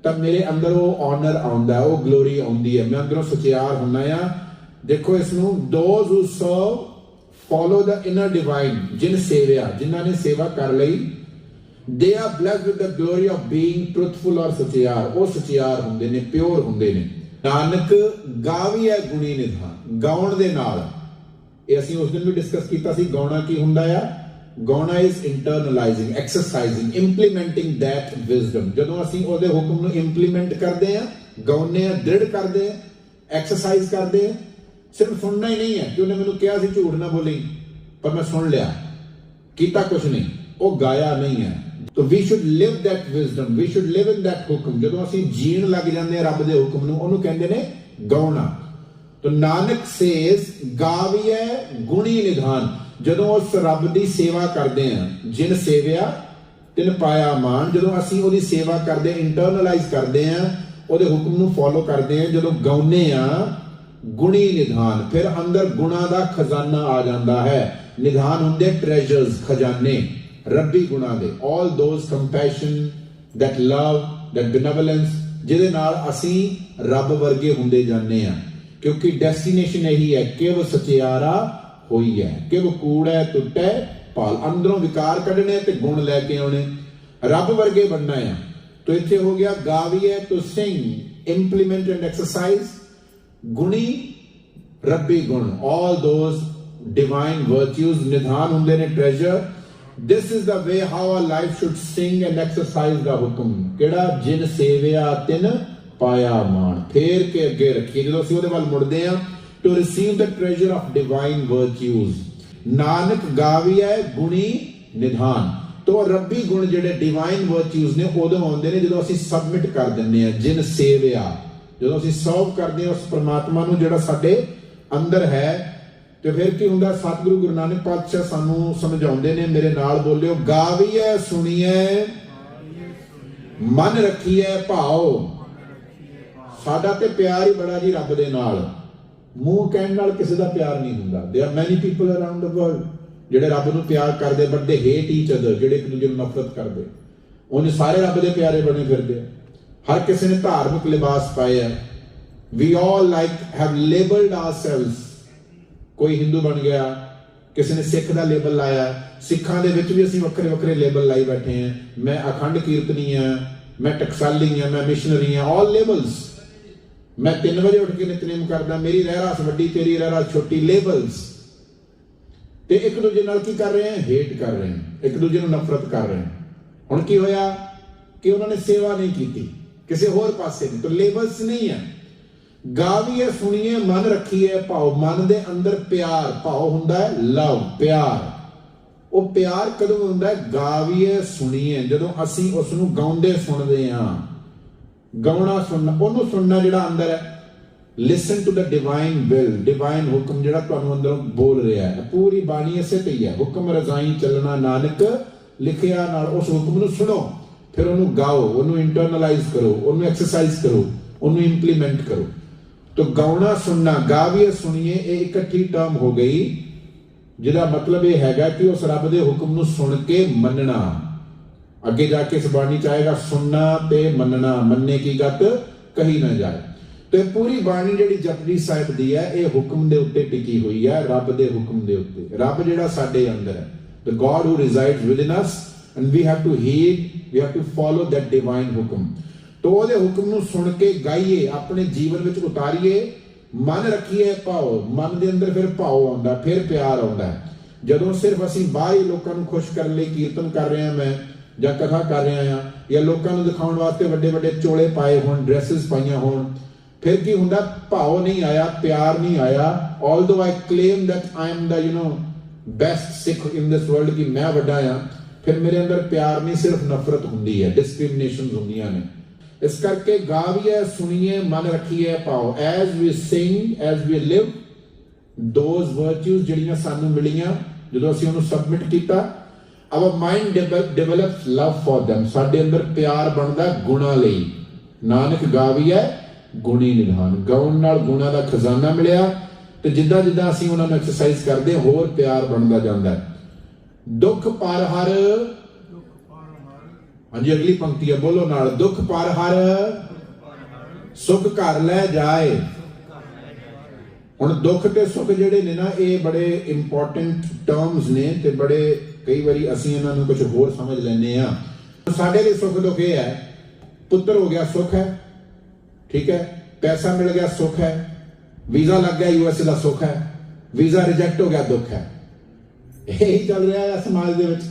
ਤਾਂ ਮੇਰੇ ਅੰਦਰ ਉਹ ਆਨਰ ਆਉਂਦਾ, ਉਹ ਗਲੋਰੀ ਆਉਂਦੀ ਹੈ, ਮੈਂ ਅੰਦਰੋਂ ਸਚਿਆਰ ਹੁੰਨਾ ਆ। ਦੇਖੋ ਇਸ ਨੂੰ, those who serve follow the inner divine, ਜਿਨ ਸੇਵਿਆ, ਜਿਨ੍ਹਾਂ ਨੇ ਸੇਵਾ ਕਰ ਲਈ, they are blessed with the glory of being truthful or ਸਚਿਆਰ। ਉਹ ਸਚਿਆਰ ਹੁੰਦੇ ਨੇ, ਪਿਓਰ ਹੁੰਦੇ ਨੇ। ਨਾਨਕ ਗਾਵੀਐ ਗੁਣੀ ਨਿਧਾਨ, ਗਾਉਣ ਦੇ ਨਾਲ। ਇਹ ਅਸੀਂ ਉਸ ਦਿਨ ਵੀ ਡਿਸਕਸ ਕੀਤਾ ਸੀ, ਗਾਉਣਾ ਕੀ ਹੁੰਦਾ ਆ? ਗਾਉਣਾ ਇਜ਼ ਇੰਟਰਨਲਾਈਜ਼ਿੰਗ, ਐਕਸਰਸਾਈਜ਼ਿੰਗ, ਇੰਪਲੀਮੈਂਟਿੰਗ ਦੈਟ ਵਿਜ਼ਡਮ। ਜਦੋਂ ਅਸੀਂ ਉਹਦੇ ਹੁਕਮ ਨੂੰ ਇੰਪਲੀਮੈਂਟ ਕਰਦੇ ਆ, ਗਾਉਂਦੇ ਆ, ਦ੍ਰਿੜ ਕਰਦੇ ਆ, ਐਕਸਰਸਾਈਜ਼ ਕਰਦੇ ਆ। ਸਿਰਫ ਸੁਣਨਾ ਹੀ ਨਹੀਂ ਹੈ ਕਿ ਉਹਨੇ ਮੈਨੂੰ ਕਿਹਾ ਸੀ ਝੂਠ ਨਾ ਬੋਲੀ, ਪਰ ਮੈਂ ਸੁਣ ਲਿਆ, ਕੀਤਾ ਕੁਛ ਨਹੀਂ, ਉਹ ਗਾਇਆ ਨਹੀਂ ਹੈ। तो we should live that wisdom, we should live in that ਹੁਕਮ। ਜਦੋਂ ਅਸੀਂ ਜੀਣ ਲੱਗ ਜਾਂਦੇ ਆ ਰੱਬ ਦੇ ਹੁਕਮ ਨੂੰ, ਉਹਨੂੰ ਕਹਿੰਦੇ ਨੇ ਗਾਉਣਾ। तो ਨਾਨਕ ਸੇਜ਼ ਗਾਵੀਐ ਗੁਣੀ ਨਿਧਾਨ। ਜਦੋਂ ਉਸ ਰੱਬ ਦੀ ਸੇਵਾ ਕਰਦੇ ਆ, ਜਿਨ ਸੇਵਿਆ ਤਿਨ ਪਾਇਆ ਮਾਨ, ਜਦੋਂ ਅਸੀਂ ਉਹਦੀ ਸੇਵਾ ਕਰਦੇ, ਇੰਟਰਨਲਾਈਜ਼ ਕਰਦੇ ਆ, ਉਹਦੇ ਹੁਕਮ ਨੂੰ ਫੋਲੋ ਕਰਦੇ ਆ, ਜਦੋਂ ਗਾਉਨੇ ਆ, ਗੁਣੀ ਨਿਧਾਨ, ਫਿਰ ਅੰਦਰ ਗੁਣਾ ਦਾ ਖਜ਼ਾਨਾ ਆ ਜਾਂਦਾ ਹੈ। ਨਿਧਾਨ ਹੁੰਦੇ ਟ੍ਰੈਜਰਸ, ਖਜ਼ਾਨੇ ਰੱਬੀ ਗੁਣਾ ਦੇ। all those compassion, that love, that benevolence, ਜਿਹਦੇ ਨਾਲ ਅਸੀਂ ਰੱਬ ਵਰਗੇ ਹੁੰਦੇ ਜਾਂਦੇ ਆ। ਕਿਉਂਕਿ ਡੈਸਟੀਨੇਸ਼ਨ ਇਹੀ ਹੈ, ਕਿਵ ਸਚਿਆਰਾ ਹੋਈ ਹੈ, ਕਿਵ ਕੂੜੈ ਟੁੱਟੈ ਪਾਲ। ਅੰਦਰੋਂ ਵਿਕਾਰ ਕੱਢਣੇ ਤੇ ਗੁਣ ਲੈ ਕੇ ਆਉਣੇ, ਰੱਬ ਵਰਗੇ ਬਣਨਾ ਆ। तो ਇੱਥੇ ਹੋ ਗਿਆ ਗਾਵੀਐ to sing, implement and exercise, ਗੁਣੀ ਰੱਬੀ ਗੁਣ, all those divine virtues। ਨਿਧਾਨ ਹੁੰਦੇ ਨੇ treasure. This is the way how our life should sing and exercise the ਹੁਕਮ। ਕਿਹੜਾ? ਜਿਨ ਸੇਵਿਆ ਤਿਨ ਪਾਇਆ ਮਾਣ। ਫੇਰ ਕੇ ਅੱਗੇ ਰੱਖੀਏ ਜਦੋਂ ਅਸੀਂ ਉਹਦੇ ਵੱਲ ਮੁੜਦੇ ਆ, to receive the treasure of divine virtues। Nanak ਗਾਵੀਐ ਗੁਣੀ ਨਿਧਾਨ। ਤੋਂ ਰੱਬੀ ਗੁਣ ਜਿਹੜੇ ਡਿਵਾਈਨ ਵਰਚੂਜ਼ ਨੇ ਉਦੋਂ ਆਉਂਦੇ ਨੇ ਜਦੋਂ ਅਸੀਂ ਸਬਮਿਟ ਕਰ ਦਿੰਦੇ ਆ। ਜਿਨ ਸੇਵਿਆ, ਜਦੋਂ ਅਸੀਂ ਸਰਵ ਕਰਦੇ ਆ ਉਸ ਪ੍ਰਮਾਤਮਾ ਨੂੰ ਜਿਹੜਾ ਸਾਡੇ ਅੰਦਰ ਹੈ। ਤੇ ਫਿਰ ਕੀ ਹੁੰਦਾ? ਸਤਿਗੁਰੂ ਗੁਰੂ ਨਾਨਕ ਪਾਤਸ਼ਾਹ ਸਾਨੂੰ ਸਮਝਾਉਂਦੇ ਨੇ, ਮੇਰੇ ਨਾਲ ਬੋਲਿਓ, ਗਾਵੀਐ ਸੁਣੀਐ ਮਨ ਰੱਖੀਐ ਭਾਉ। ਸਾਡਾ ਤੇ ਪਿਆਰ ਹੀ ਬੜਾ ਜੀ ਰੱਬ ਦੇ ਨਾਲ। ਮੂੰਹ ਕਹਿਣ ਨਾਲ ਕਿਸੇ ਦਾ ਪਿਆਰ ਨਹੀਂ ਹੁੰਦਾ। there are many people around the world ਜਿਹੜੇ ਰੱਬ ਨੂੰ ਪਿਆਰ ਕਰਦੇ, but they hate each other, ਜਿਹੜੇ ਇੱਕ ਦੂਜੇ ਨੂੰ ਨਫ਼ਰਤ ਕਰਦੇ। ਉਹਨੇ ਸਾਰੇ ਰੱਬ ਦੇ ਪਿਆਰੇ ਬਣੇ ਫਿਰਦੇ। ਹਰ ਕਿਸੇ ਨੇ ਧਾਰਮਿਕ ਲਿਬਾਸ ਪਾਏ ਆ। we all have labeled ourselves। ਕੋਈ ਹਿੰਦੂ ਬਣ ਗਿਆ, ਕਿਸੇ ਨੇ ਸਿੱਖ ਦਾ ਲੇਬਲ ਲਾਇਆ। ਸਿੱਖਾਂ ਦੇ ਵਿੱਚ ਵੀ ਅਸੀਂ ਵੱਖਰੇ ਵੱਖਰੇ ਲੇਬਲ ਲਾਈ ਬੈਠੇ ਆ। ਮੈਂ ਅਖੰਡ ਕੀਰਤਨੀ ਆ, ਮੈਂ ਟਕਸਾਲੀ ਆ, ਮੈਂ ਮਿਸ਼ਨਰੀ ਆ, ਆਲ ਲੇਬਲਸ। ਮੈਂ 3 ਵਜੇ ਉੱਠ ਕੇ ਨਿਤਨੇਮ ਕਰਦਾ, ਮੇਰੀ ਰਹਿਰਾਸ ਵੱਡੀ, ਤੇਰੀ ਰਹਿਰਾਸ ਛੋਟੀ, ਲੇਬਲਸ। ਤੇ ਇੱਕ ਦੂਜੇ ਨਾਲ ਕੀ ਕਰ ਰਹੇ ਆ? ਹੇਟ ਕਰ ਰਹੇ ਆ, ਇੱਕ ਦੂਜੇ ਨੂੰ ਨਫ਼ਰਤ ਕਰ ਰਹੇ ਆ। ਹੁਣ ਕੀ ਹੋਇਆ ਕਿ ਉਹਨਾਂ ਨੇ ਸੇਵਾ ਨਹੀਂ ਕੀਤੀ, ਕਿਸੇ ਹੋਰ ਪਾਸੇ ਨਹੀਂ। ਤਾਂ ਲੇਬਲਸ ਨਹੀਂ ਆ। ਗਾਵੀਐ ਸੁਣੀਏ ਮਨ ਰੱਖੀਏ ਭਾਉ। ਮਨ ਦੇ ਅੰਦਰ ਪਿਆਰ, ਭਾਉ ਹੁੰਦਾ ਹੈ ਲਵ, ਪਿਆਰ। ਉਹ ਪਿਆਰ ਕਦੋਂ ਹੁੰਦਾ ਹੈ? ਗਾਵੀਐ ਸੁਣੀਏ, ਜਦੋਂ ਅਸੀਂ ਉਸ ਨੂੰ ਗਾਉਂਦੇ ਸੁਣਦੇ ਆ। ਗਾਉਣਾ ਸੁਣਨਾ, ਉਹਨੂੰ ਸੁਣਨਾ ਜਿਹੜਾ ਅੰਦਰ ਹੈ। Listen to the divine will, divine ਹੁਕਮ ਜਿਹੜਾ ਤੁਹਾਨੂੰ ਅੰਦਰੋਂ ਬੋਲ ਰਿਹਾ ਹੈ। ਪੂਰੀ ਬਾਣੀ ਇਸੇ ਤੇ ਹੀ ਹੈ, ਹੁਕਮ ਰਜ਼ਾਈ ਚੱਲਣਾ ਨਾਨਕ ਲਿਖਿਆ ਨਾਲ। ਉਸ ਹੁਕਮ ਨੂੰ ਸੁਣੋ, ਫਿਰ ਉਹਨੂੰ ਗਾਓ, ਉਹਨੂੰ ਇੰਟਰਨਲਾਈਜ਼ ਕਰੋ, ਉਹਨੂੰ ਐਕਸਰਸਾਈਜ਼ ਕਰੋ, ਉਹਨੂੰ ਇੰਪਲੀਮੈਂਟ ਕਰੋ। तो गाउना सुनना, गाविए सुनिए, ये इकट्ठी टर्म हो गई, जिहदा मतलब यह हैगा कि उस रब दे हुक्म नूं सुन के मनना। ਅੱਗੇ ਜਾ ਕੇ ਇਸ ਬਾਣੀ ਚ ਆਏਗਾ ਸੁਣਨਾ ਤੇ ਮੰਨਣਾ, ਮੰਨੇ ਕੀ ਗਤ ਕਹੀ ਨਾ ਜਾਏ। ਤੇ ਪੂਰੀ ਬਾਣੀ ਜਿਹੜੀ ਜਪਜੀ ਸਾਹਿਬ ਦੀ ਹੈ ਇਹ ਹੁਕਮ ਦੇ ਉੱਤੇ ਟਿਕੀ ਹੋਈ ਹੈ, ਰੱਬ ਦੇ ਹੁਕਮ ਦੇ ਉੱਤੇ। ਰੱਬ ਜਿਹੜਾ ਸਾਡੇ ਅੰਦਰ ਹੈ, the God who resides within us, and we have to heed, we have to follow that divine ਹੁਕਮ। ਤੋ ਉਹਦੇ ਹੁਕਮ ਨੂੰ ਸੁਣ ਕੇ ਗਾਈਏ, ਆਪਣੇ ਜੀਵਨ ਵਿੱਚ ਉਤਾਰੀਏ, ਮਨ ਰੱਖੀਏ ਭਾਵ। ਮਨ ਦੇ ਅੰਦਰ ਫਿਰ ਭਾਵ ਆਉਂਦਾ, ਫਿਰ ਪਿਆਰ ਆਉਂਦਾ। ਜਦੋਂ ਸਿਰਫ ਅਸੀਂ ਬਾਹਰੀ ਲੋਕਾਂ ਨੂੰ ਖੁਸ਼ ਕਰਨ ਲਈ ਕੀਰਤਨ ਕਰ ਰਹੇ ਹਾਂ ਮੈਂ, ਜਾਂ ਕਥਾ ਕਰ ਰਿਹਾ ਹਾਂ, ਜਾਂ ਲੋਕਾਂ ਨੂੰ ਦਿਖਾਉਣ ਵਾਸਤੇ ਵੱਡੇ ਵੱਡੇ ਚੋਲੇ ਪਾਏ ਹੋਣ, ਡਰੈਸਿਸ ਪਾਈਆਂ ਹੋਣ, ਫਿਰ ਕੀ ਹੁੰਦਾ? ਭਾਵ ਨਹੀਂ ਆਇਆ, ਪਿਆਰ ਨਹੀਂ ਆਇਆ। although I claim that I am the best Sikh in this world, ਕਿ ਮੈਂ ਵੱਡਾ ਆ, ਫਿਰ ਮੇਰੇ ਅੰਦਰ ਪਿਆਰ ਨਹੀਂ, ਸਿਰਫ ਨਫ਼ਰਤ ਹੁੰਦੀ ਹੈ, ਡਿਸਕ੍ਰਿਮੀਨੇਸ਼ਨਸ ਹੁੰਦੀਆਂ ਨੇ। ਇਸ ਕਰਕੇ ਗਾਵੀਏ, ਸੁਣੀਏ, ਮਨ ਰੱਖੀਏ ਭਾਵ। as we sing, as we live those virtues ਜਿਹੜੀਆਂ ਸਾਨੂੰ ਮਿਲੀਆਂ, ਜਦੋਂ ਅਸੀਂ ਉਹਨੂੰ ਸਬਮਿਟ ਕੀਤਾ, our mind develops love for them, ਸਾਡੇ ਅੰਦਰ ਪਿਆਰ ਬਣਦਾ ਗੁਣਾਂ ਲਈ। ਨਾਨਕ ਗਾਵੀਏ ਗੁਣੀ ਨਿਧਾਨ, ਗਾਉਣ ਨਾਲ ਗੁਣਾਂ ਦਾ ਖਜ਼ਾਨਾ ਮਿਲਿਆ, ਤੇ ਜਿੱਦਾਂ ਜਿੱਦਾਂ ਅਸੀਂ ਉਹਨਾਂ ਨੂੰ ਐਕਸਰਸਾਈਜ਼ ਕਰਦੇ ਹੋਰ ਪਿਆਰ ਬਣਦਾ ਜਾਂਦਾ। ਦੁੱਖ ਪਰ ਹਰ, ਹਾਂਜੀ ਅਗਲੀ ਪੰਕਤੀ ਹੈ, ਬੋਲੋ ਨਾਲ, ਦੁੱਖ ਪਰ ਹਰ ਸੁਖ ਘਰ ਲੈ ਜਾਏ। ਹੁਣ ਦੁੱਖ ਤੇ ਸੁਖ ਜਿਹੜੇ ਨੇ ਨਾ, ਇਹ ਬੜੇ ਇੰਪੋਰਟੈਂਟ ਟਰਮਸ ਨੇ, ਤੇ ਬੜੇ ਕਈ ਵਾਰੀ ਅਸੀਂ ਇਹਨਾਂ ਨੂੰ ਕੁਝ ਹੋਰ ਸਮਝ ਲੈਂਦੇ ਆ। ਸਾਡੇ ਲਈ ਸੁੱਖ ਦੁੱਖ ਇਹ ਹੈ, ਪੁੱਤਰ ਹੋ ਗਿਆ ਸੁੱਖ ਹੈ, ਠੀਕ ਹੈ, ਪੈਸਾ ਮਿਲ ਗਿਆ ਸੁੱਖ ਹੈ, ਵੀਜ਼ਾ ਲੱਗ ਗਿਆ USA ਦਾ ਸੁੱਖ ਹੈ, ਵੀਜ਼ਾ ਰਿਜੈਕਟ ਹੋ ਗਿਆ ਦੁੱਖ ਹੈ। ਇਹੀ ਚੱਲ ਰਿਹਾ ਹੈ ਸਮਾਜ ਦੇ ਵਿੱਚ।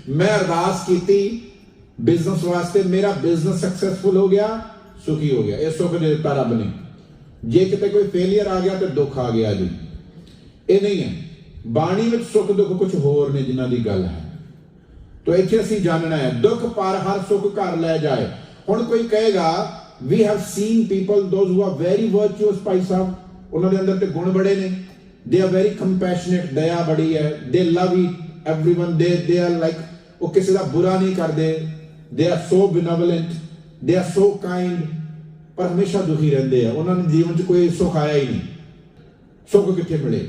ਮੈਂ ਅਰਦਾਸ ਕੀਤੀ ਬਿਜ਼ਨਸ ਵਾਸਤੇ, ਮੇਰਾ ਬਿਜ਼ਨਸ ਸਕਸੈਸਫੁਲ ਹੋ ਗਿਆ, ਸੁਖੀ ਹੋ ਗਿਆ, ਇਹ ਸੁੱਖ ਦੇ ਦਿੱਤਾ ਰੱਬ ਨੇ। ਜੇ ਕਿਤੇ ਕੋਈ ਫੇਲੀਅਰ ਆ ਗਿਆ ਤੇ ਦੁੱਖ ਆ ਗਿਆ ਜੀ, ਇਹ ਨਹੀਂ ਹੈ। ਬਾਣੀ ਵਿੱਚ ਸੁੱਖ ਦੁੱਖ ਕੁਝ ਹੋਰ ਨੇ ਜਿਨ੍ਹਾਂ ਦੀ ਗੱਲ ਹੈ। ਤੋ ਇੱਥੇ ਅਸੀਂ ਜਾਣਨਾ ਹੈ, ਦੁੱਖ ਪਰ ਹਰ ਸੁੱਖ ਘਰ ਲੈ ਜਾਏ। ਹੁਣ ਕੋਈ ਕਹੇਗਾ we have seen people, those who are very virtuous, Bhai Sahib, ਉਹਨਾਂ ਦੇ ਅੰਦਰ ਤੇ ਗੁਣ ਬੜੇ ਨੇ, they are very compassionate, ਦਇਆ ਬੜੀ ਹੈ, they love everyone, they are like, ਉਹ ਕਿਸੇ ਦਾ ਬੁਰਾ ਨਹੀਂ ਕਰਦੇ, they are so benevolent, they are so kind, ਪਰ ਹਮੇਸ਼ਾ ਦੁਖੀ ਰਹਿੰਦੇ ਆ। ਉਹਨਾਂ ਨੇ ਜੀਵਨ 'ਚ ਕੋਈ ਸੁੱਖ ਆਇਆ ਹੀ ਨਹੀਂ। ਸੁੱਖ ਕਿੱਥੇ ਮਿਲੇ?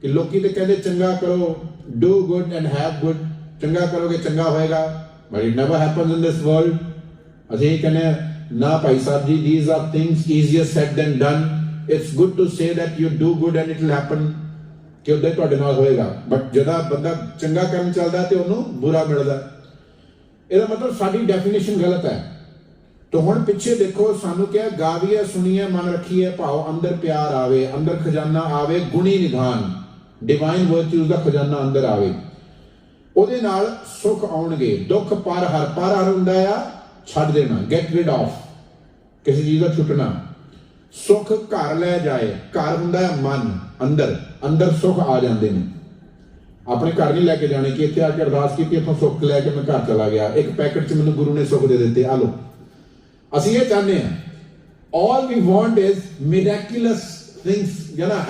ਕਿ ਲੋਕੀ ਤੇ ਕਹਿੰਦੇ ਚੰਗਾ ਕਰੋ, do good and have good, ਚੰਗਾ ਕਰੋਗੇ ਚੰਗਾ ਹੋਏਗਾ, but it never happens in this world। ਅਸੀਂ ਕਹਿੰਦੇ ਨਾ Bhai Sahib ji, these are things easier said than done, it's good to say that you do good and it will happen, ਕਿ ਉਹਦੇ ਤੁਹਾਡੇ ਨਾਲ ਹੋਏਗਾ, ਬਟ ਜਦੋਂ ਬੰਦਾ ਚੰਗਾ ਕਰਨ ਚੱਲਦਾ ਤੇ ਉਹਨੂੰ ਬੁਰਾ ਮਿਲਦਾ। ਇਹਦਾ ਮਤਲਬ ਸਾਡੀ ਡੈਫੀਨੇਸ਼ਨ ਗਲਤ ਹੈ। तो हुण पिछे देखो, सानू क्या, गावीए सुनीए मन रखीए भाव, अंदर प्यार आवे, अंदर खजाना आवे, गुणी निधान, डिवाइन वर्च्यूज का खजाना अंदर आवे, ਉਹਦੇ ਨਾਲ ਸੁਖ ਆਉਣਗੇ। ਦੁੱਖ ਪਰ ਹਰ ਹੁੰਦਾ ਆ ਛੱਡ ਦੇਣਾ, ਗੈਟ ਰਿਡ ਆਫ, ਕਿਸੇ ਚੀਜ਼ ਦਾ ਛੁੱਟਣਾ। ਸੁਖ ਘਰ ਲੈ ਜਾਏ, ਘਰ ਹੁੰਦਾ ਹੈ ਮਨ, ਅੰਦਰ ਸੁਖ ਆ ਜਾਂਦੇ ਨੇ। ਆਪਣੇ ਘਰ ਨਹੀਂ ਲੈ ਕੇ ਜਾਣੇ ਕਿ ਇੱਥੇ ਆ ਕੇ ਅਰਦਾਸ ਕੀਤੀ, ਇੱਥੋਂ ਸੁੱਖ ਲੈ ਕੇ ਮੈਂ ਘਰ ਚਲਾ ਗਿਆ, ਇੱਕ ਪੈਕਟ 'ਚ ਮੈਨੂੰ ਗੁਰੂ ਨੇ ਸੁੱਖ ਦੇ ਦਿੱਤੇ, ਆ ਲਓ। ਅਸੀਂ ਇਹ ਚਾਹੁੰਦੇ ਹਾਂ, all we want is miraculous things,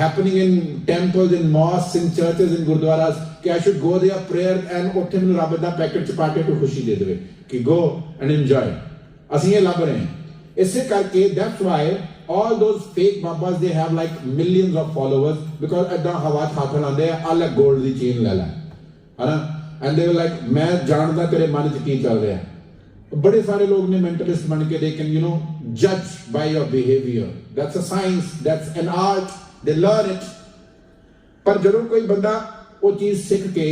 happening in temples, in mosques, in churches, in gurdwaras, कि I should go there, prayer, and ਉੱਥੇ ਮੈਨੂੰ ਰੱਬ ਦਾ ਪੈਕਟ 'ਚ ਪਾ ਕੇ ਕੋਈ ਖੁਸ਼ੀ ਦੇ ਦੇਵੇ ਕਿ go and enjoy। ਅਸੀਂ ਇਹ ਲੱਭ ਰਹੇ ਹਾਂ। ਇਸੇ ਕਰਕੇ that's why all those fake babas, they have like millions of followers, because ਏਦਾਂ ਹਵਾ 'ਚ ਹੱਥ ਲਾਉਂਦੇ ਆ, ਆ ਲੈ ਗੋਲਡ ਦੀ ਚੇਨ ਲੈ ਲੈ, ਹਨਾ, and they were like, ਮੈਂ ਜਾਣਦਾ ਤੇਰੇ ਮਨ 'ਚ ਕੀ ਚੱਲ ਰਿਹਾ। बड़े सारे लोग ने मेंटलिस्ट बन के, they can judge by your behavior, that's a science, that's an art, they learn it। पर ਜਦੋਂ ਕੋਈ ਬੰਦਾ ਉਹ ਚੀਜ਼ ਸਿੱਖ ਕੇ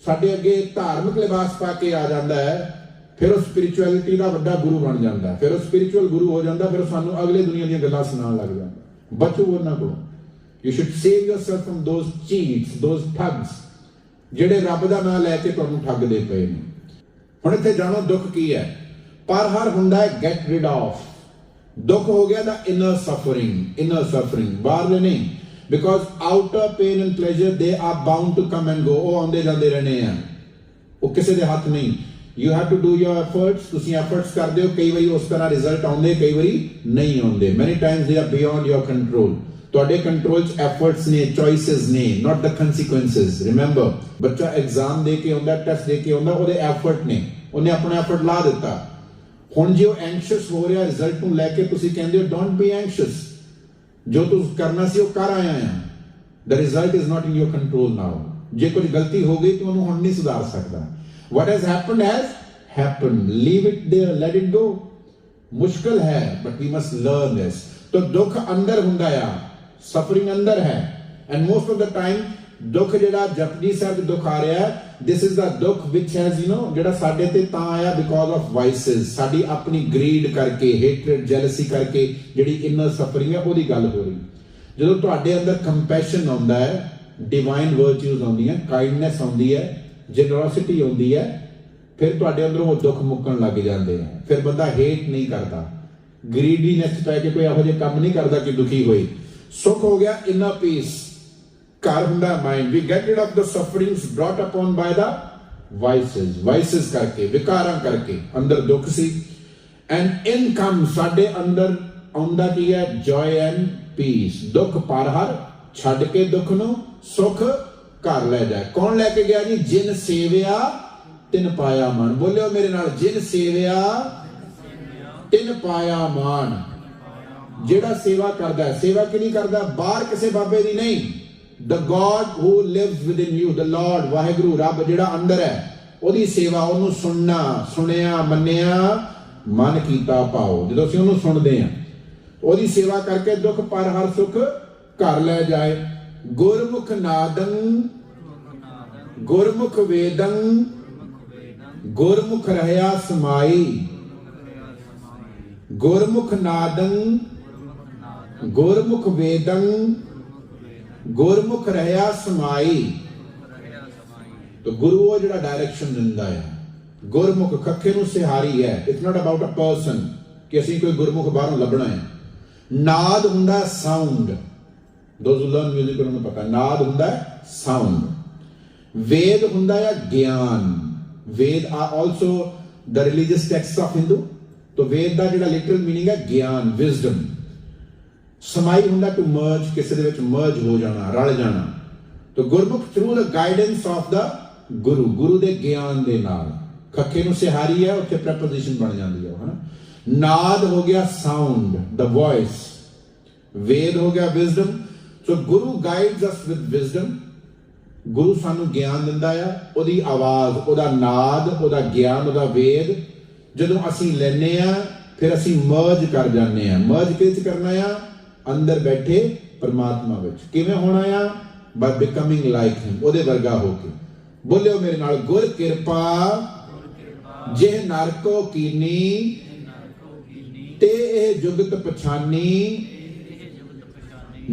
ਸਾਡੇ ਅੱਗੇ ਧਾਰਮਿਕ ਲਿਬਾਸ ਪਾ ਕੇ ਆ ਜਾਂਦਾ ਹੈ, ਫਿਰ ਉਹ ਸਪਿਰਿਚੁਅਲਿਟੀ ਦਾ ਵੱਡਾ ਗੁਰੂ ਬਣ ਜਾਂਦਾ, ਫਿਰ ਉਹ ਸਪਿਰਿਚੁਅਲ ਗੁਰੂ ਹੋ ਜਾਂਦਾ, ਫਿਰ ਸਾਨੂੰ ਅਗਲੇ ਦੁਨੀਆ ਦੀਆਂ ਗੱਲਾਂ ਸੁਣਾਉਣ ਲੱਗ ਜਾਂਦਾ। ਬਚੋ ਉਹਨਾਂ ਕੋਲੋਂ। You should save yourself from those cheats, those thugs, ਜਿਹੜੇ ਰੱਬ ਦਾ ਨਾਮ ਲੈ ਕੇ ਤੁਹਾਨੂੰ ਠੱਗਦੇ ਪਏ ਨੇ। ਹੁਣ ਇੱਥੇ ਜਾਣੋ ਦੁੱਖ ਕੀ ਹੈ। ਪਰ ਹਰ ਹੁੰਦਾ ਹੈ ਗੈਟ ਰਿਡ ਆਫ। ਦੁੱਖ ਹੋ ਗਿਆ ਦਾ ਇਨਰ ਸਫਰਿੰਗ, ਬਾਹਰਲੇ ਨਹੀਂ। Because outer pain and pleasure, they are bound to come and go, ਉਹ ਆਉਂਦੇ ਜਾਂਦੇ ਰਹਿਣੇ ਆ, ਉਹ ਕਿਸੇ ਦੇ ਹੱਥ ਨਹੀਂ। You have to do your efforts, ਤੁਸੀਂ ਐਫਰਟਸ ਕਰਦੇ ਹੋ, ਕਈ ਵਾਰੀ ਉਸ ਤਰ੍ਹਾਂ ਰਿਜ਼ਲਟ ਆਉਂਦੇ, ਕਈ ਵਾਰੀ ਨਹੀਂ ਆਉਂਦੇ। ਮੈਨੀ Times they are beyond your control. ਤੁਹਾਡੇ ਕੰਟਰੋਲ 'ਚ ਐਫਰਟਸ ਨੇ, ਚੋਇਸਿਸ ਨੇ, ਨਾਟ ਦ ਕੰਸੀਕੁਐਂਸਿਸ। ਰਿਮੈਂਬਰ, ਬੱਚਾ ਐਗਜ਼ਾਮ ਦੇ ਕੇ ਆਉਂਦਾ, ਟੈਸਟ ਦੇ ਕੇ ਆਉਂਦਾ, ਉਹਦੇ ਐਫਰਟ ਨੇ, ਉਹਨੇ ਆਪਣਾ ਐਫਰਟ ਲਾ ਦਿੱਤਾ। ਹੁਣ ਜੇ ਉਹ ਐਂਕਸ਼ੀਅਸ ਹੋ ਰਿਹਾ ਰਿਜ਼ਲਟ ਨੂੰ ਲੈ ਕੇ, ਤੁਸੀਂ ਕਹਿੰਦੇ ਹੋ ਡੋਂਟ ਬੀ ਐਂਕਸ਼ੀਅਸ, ਜੋ ਤੁਸੀਂ ਕਰਨਾ ਸੀ ਉਹ ਕਰ ਆਇਆ ਆ, the result is not in your control now. ਜੇ ਕੁਝ ਗਲਤੀ ਹੋ ਗਈ ਤਾਂ ਉਹਨੂੰ ਹੁਣ ਨਹੀਂ ਸੁਧਾਰ ਸਕਦਾ। what has happened is happen. Leave it there, let it go. मुश्किल है, but we must learn this. तो दुख अंदर हुंदा आ, suffering अंदर है, and most of the time दुख ਜਿਹੜਾ ਜਪਜੀ ਸਾਹਿਬ ਦੁੱਖ ਆ ਰਿਹਾ ਹੈ, this is the ਦੁੱਖ which has ਜਿਹੜਾ ਸਾਡੇ ਤੇ ਤਾਂ ਆਇਆ because of vices, ਸਾਡੀ ਆਪਣੀ greed ਕਰਕੇ, hatred, jealousy ਕਰਕੇ ਜਿਹੜੀ inner suffering ਹੈ ਉਹਦੀ ਗੱਲ ਹੋ ਰਹੀ। ਜਦੋਂ ਤੁਹਾਡੇ ਅੰਦਰ compassion ਆਉਂਦਾ ਹੈ, divine virtues ਆਉਂਦੀਆਂ, kindness ਆਉਂਦੀ ਹੈ, generosity ਆਉਂਦੀ ਹੈ, ਫਿਰ ਤੁਹਾਡੇ ਅੰਦਰੋਂ ਉਹ ਦੁੱਖ ਮੁੱਕਣ ਲੱਗ ਜਾਂਦੇ ਆ। ਫਿਰ ਬੰਦਾ hate ਨਹੀਂ ਕਰਦਾ, greediness ਪੈ ਕੇ ਕੋਈ ਇਹੋ ਜਿਹੇ ਕੰਮ ਨਹੀਂ ਕਰਦਾ ਕਿ ਦੁਖੀ ਹੋਏ। ਸੁੱਖ ਹੋ ਗਿਆ inner peace, ਘਰ ਹੁੰਦਾ mind. We get rid of the sufferings brought upon by the vices ਕਰਕੇ, ਵਿਕਾਰਾਂ ਕਰਕੇ ਅੰਦਰ ਦੁੱਖ ਸੀ। ਐਂਡ ਇਨਕਮ ਸਾਡੇ ਅੰਦਰ ਆਉਂਦਾ ਕੀ ਹੈ? Joy end piece. ਦੁੱਖ ਪਰ ਹਰ, ਛੱਡ ਕੇ ਦੁੱਖ ਨੂੰ ਸੁੱਖ ਘਰ ਲੈ ਜਾ। ਕੌਣ ਲੈ ਕੇ ਗਿਆ ਜੀ? ਜਿਨ ਸੇਵਿਆ ਤਿਨ ਪਾਇਆ ਮਾਨ। ਬੋਲਿਓ ਮੇਰੇ ਨਾਲ, ਜਿਨ ਸੇਵਿਆ ਤਿਨ ਪਾਇਆ ਮਾਨ। ਜਿਹੜਾ ਸੇਵਾ ਕਰਦਾ ਹੈ, ਸੇਵਾ ਕਿ ਨਹੀਂ ਕਰਦਾ ਬਾਹਰ ਕਿਸੇ ਬਾਬੇ ਦੀ ਨਹੀਂ, the God who lives within you, the Lord, Waheguru ਰੱਬ ਜਿਹੜਾ ਅੰਦਰ ਹੈ, ਉਹਦੀ ਸੇਵਾ, ਉਹਨੂੰ ਸੁਣਨਾ, ਸੁਣਿਆ, ਮੰਨਿਆ, ਮਨ ਕੀਤਾ ਭਾਉ। ਜਦੋਂ ਅਸੀਂ ਉਹਨੂੰ ਸੁਣਦੇ ਹਾਂ, ਉਹਦੀ ਸੇਵਾ ਕਰਕੇ ਦੁੱਖ ਪਰ ਹਰ ਸੁੱਖ ਘਰ ਲੈ ਜਾਏ। ਗੁਰਮੁਖ ਨਾਦੰ ਗੁਰਮੁਖ ਵੇਦੰ ਗੁਰਮੁਖ ਰਹਿਆ ਸਮਾਈ। ਗੁਰਮੁਖ ਨਾਦੰ ਗੁਰਮੁਖ ਵੇਦੰ ਗੁਰਮੁਖ ਰਹਿਆ ਸਮਾਈ। तो गुरु वो जिहड़ा डायरेक्शन दिंदा है। गुरमुख खखे नूं सिहारी है। It's not about a person कि असीं कोई गुरमुख बाहरों लभना है। नाद हुंदा sound. Those who learn music उन्हां नूं पता, नाद हुंदा साउंड। वेद हुंदा है ज्ञान। Veda are also the religious text of Hindu. तो वेद दा जिहड़ा लिटरल मीनिंग है ज्ञान, विजडम। समाई हुंदा टू मर्ज, किसी दे विच मर्ज हो जाना, रल जाना। तो गुरमुख through the guidance of the guru, guru दे ज्ञान दे नाल। खखे नूं सिहारी है, उत्थे प्रपोजिशन बन जाती है, है ना। नाद हो गया साउंड, द वॉइस। वेद हो गया wisdom. So Guru guides us with wisdom. गुरु सानू ज्ञान दिंदा है, ओदी आवाज, ओदा नाद, ओदा ज्ञान, ओदा वेद जदों असीं लैने आ, फिर असीं मर्ज कर जाने आ। मर्ज किस करना आ? अंदर बैठे परमात्मा विच। किवें होना आ? बाय बिकमिंग लाइक हिम, ओदे वर्गा होके। बोलियो मेरे नाल, गुर किरपा जे नरको कीनी ते एह जुगत पछानी।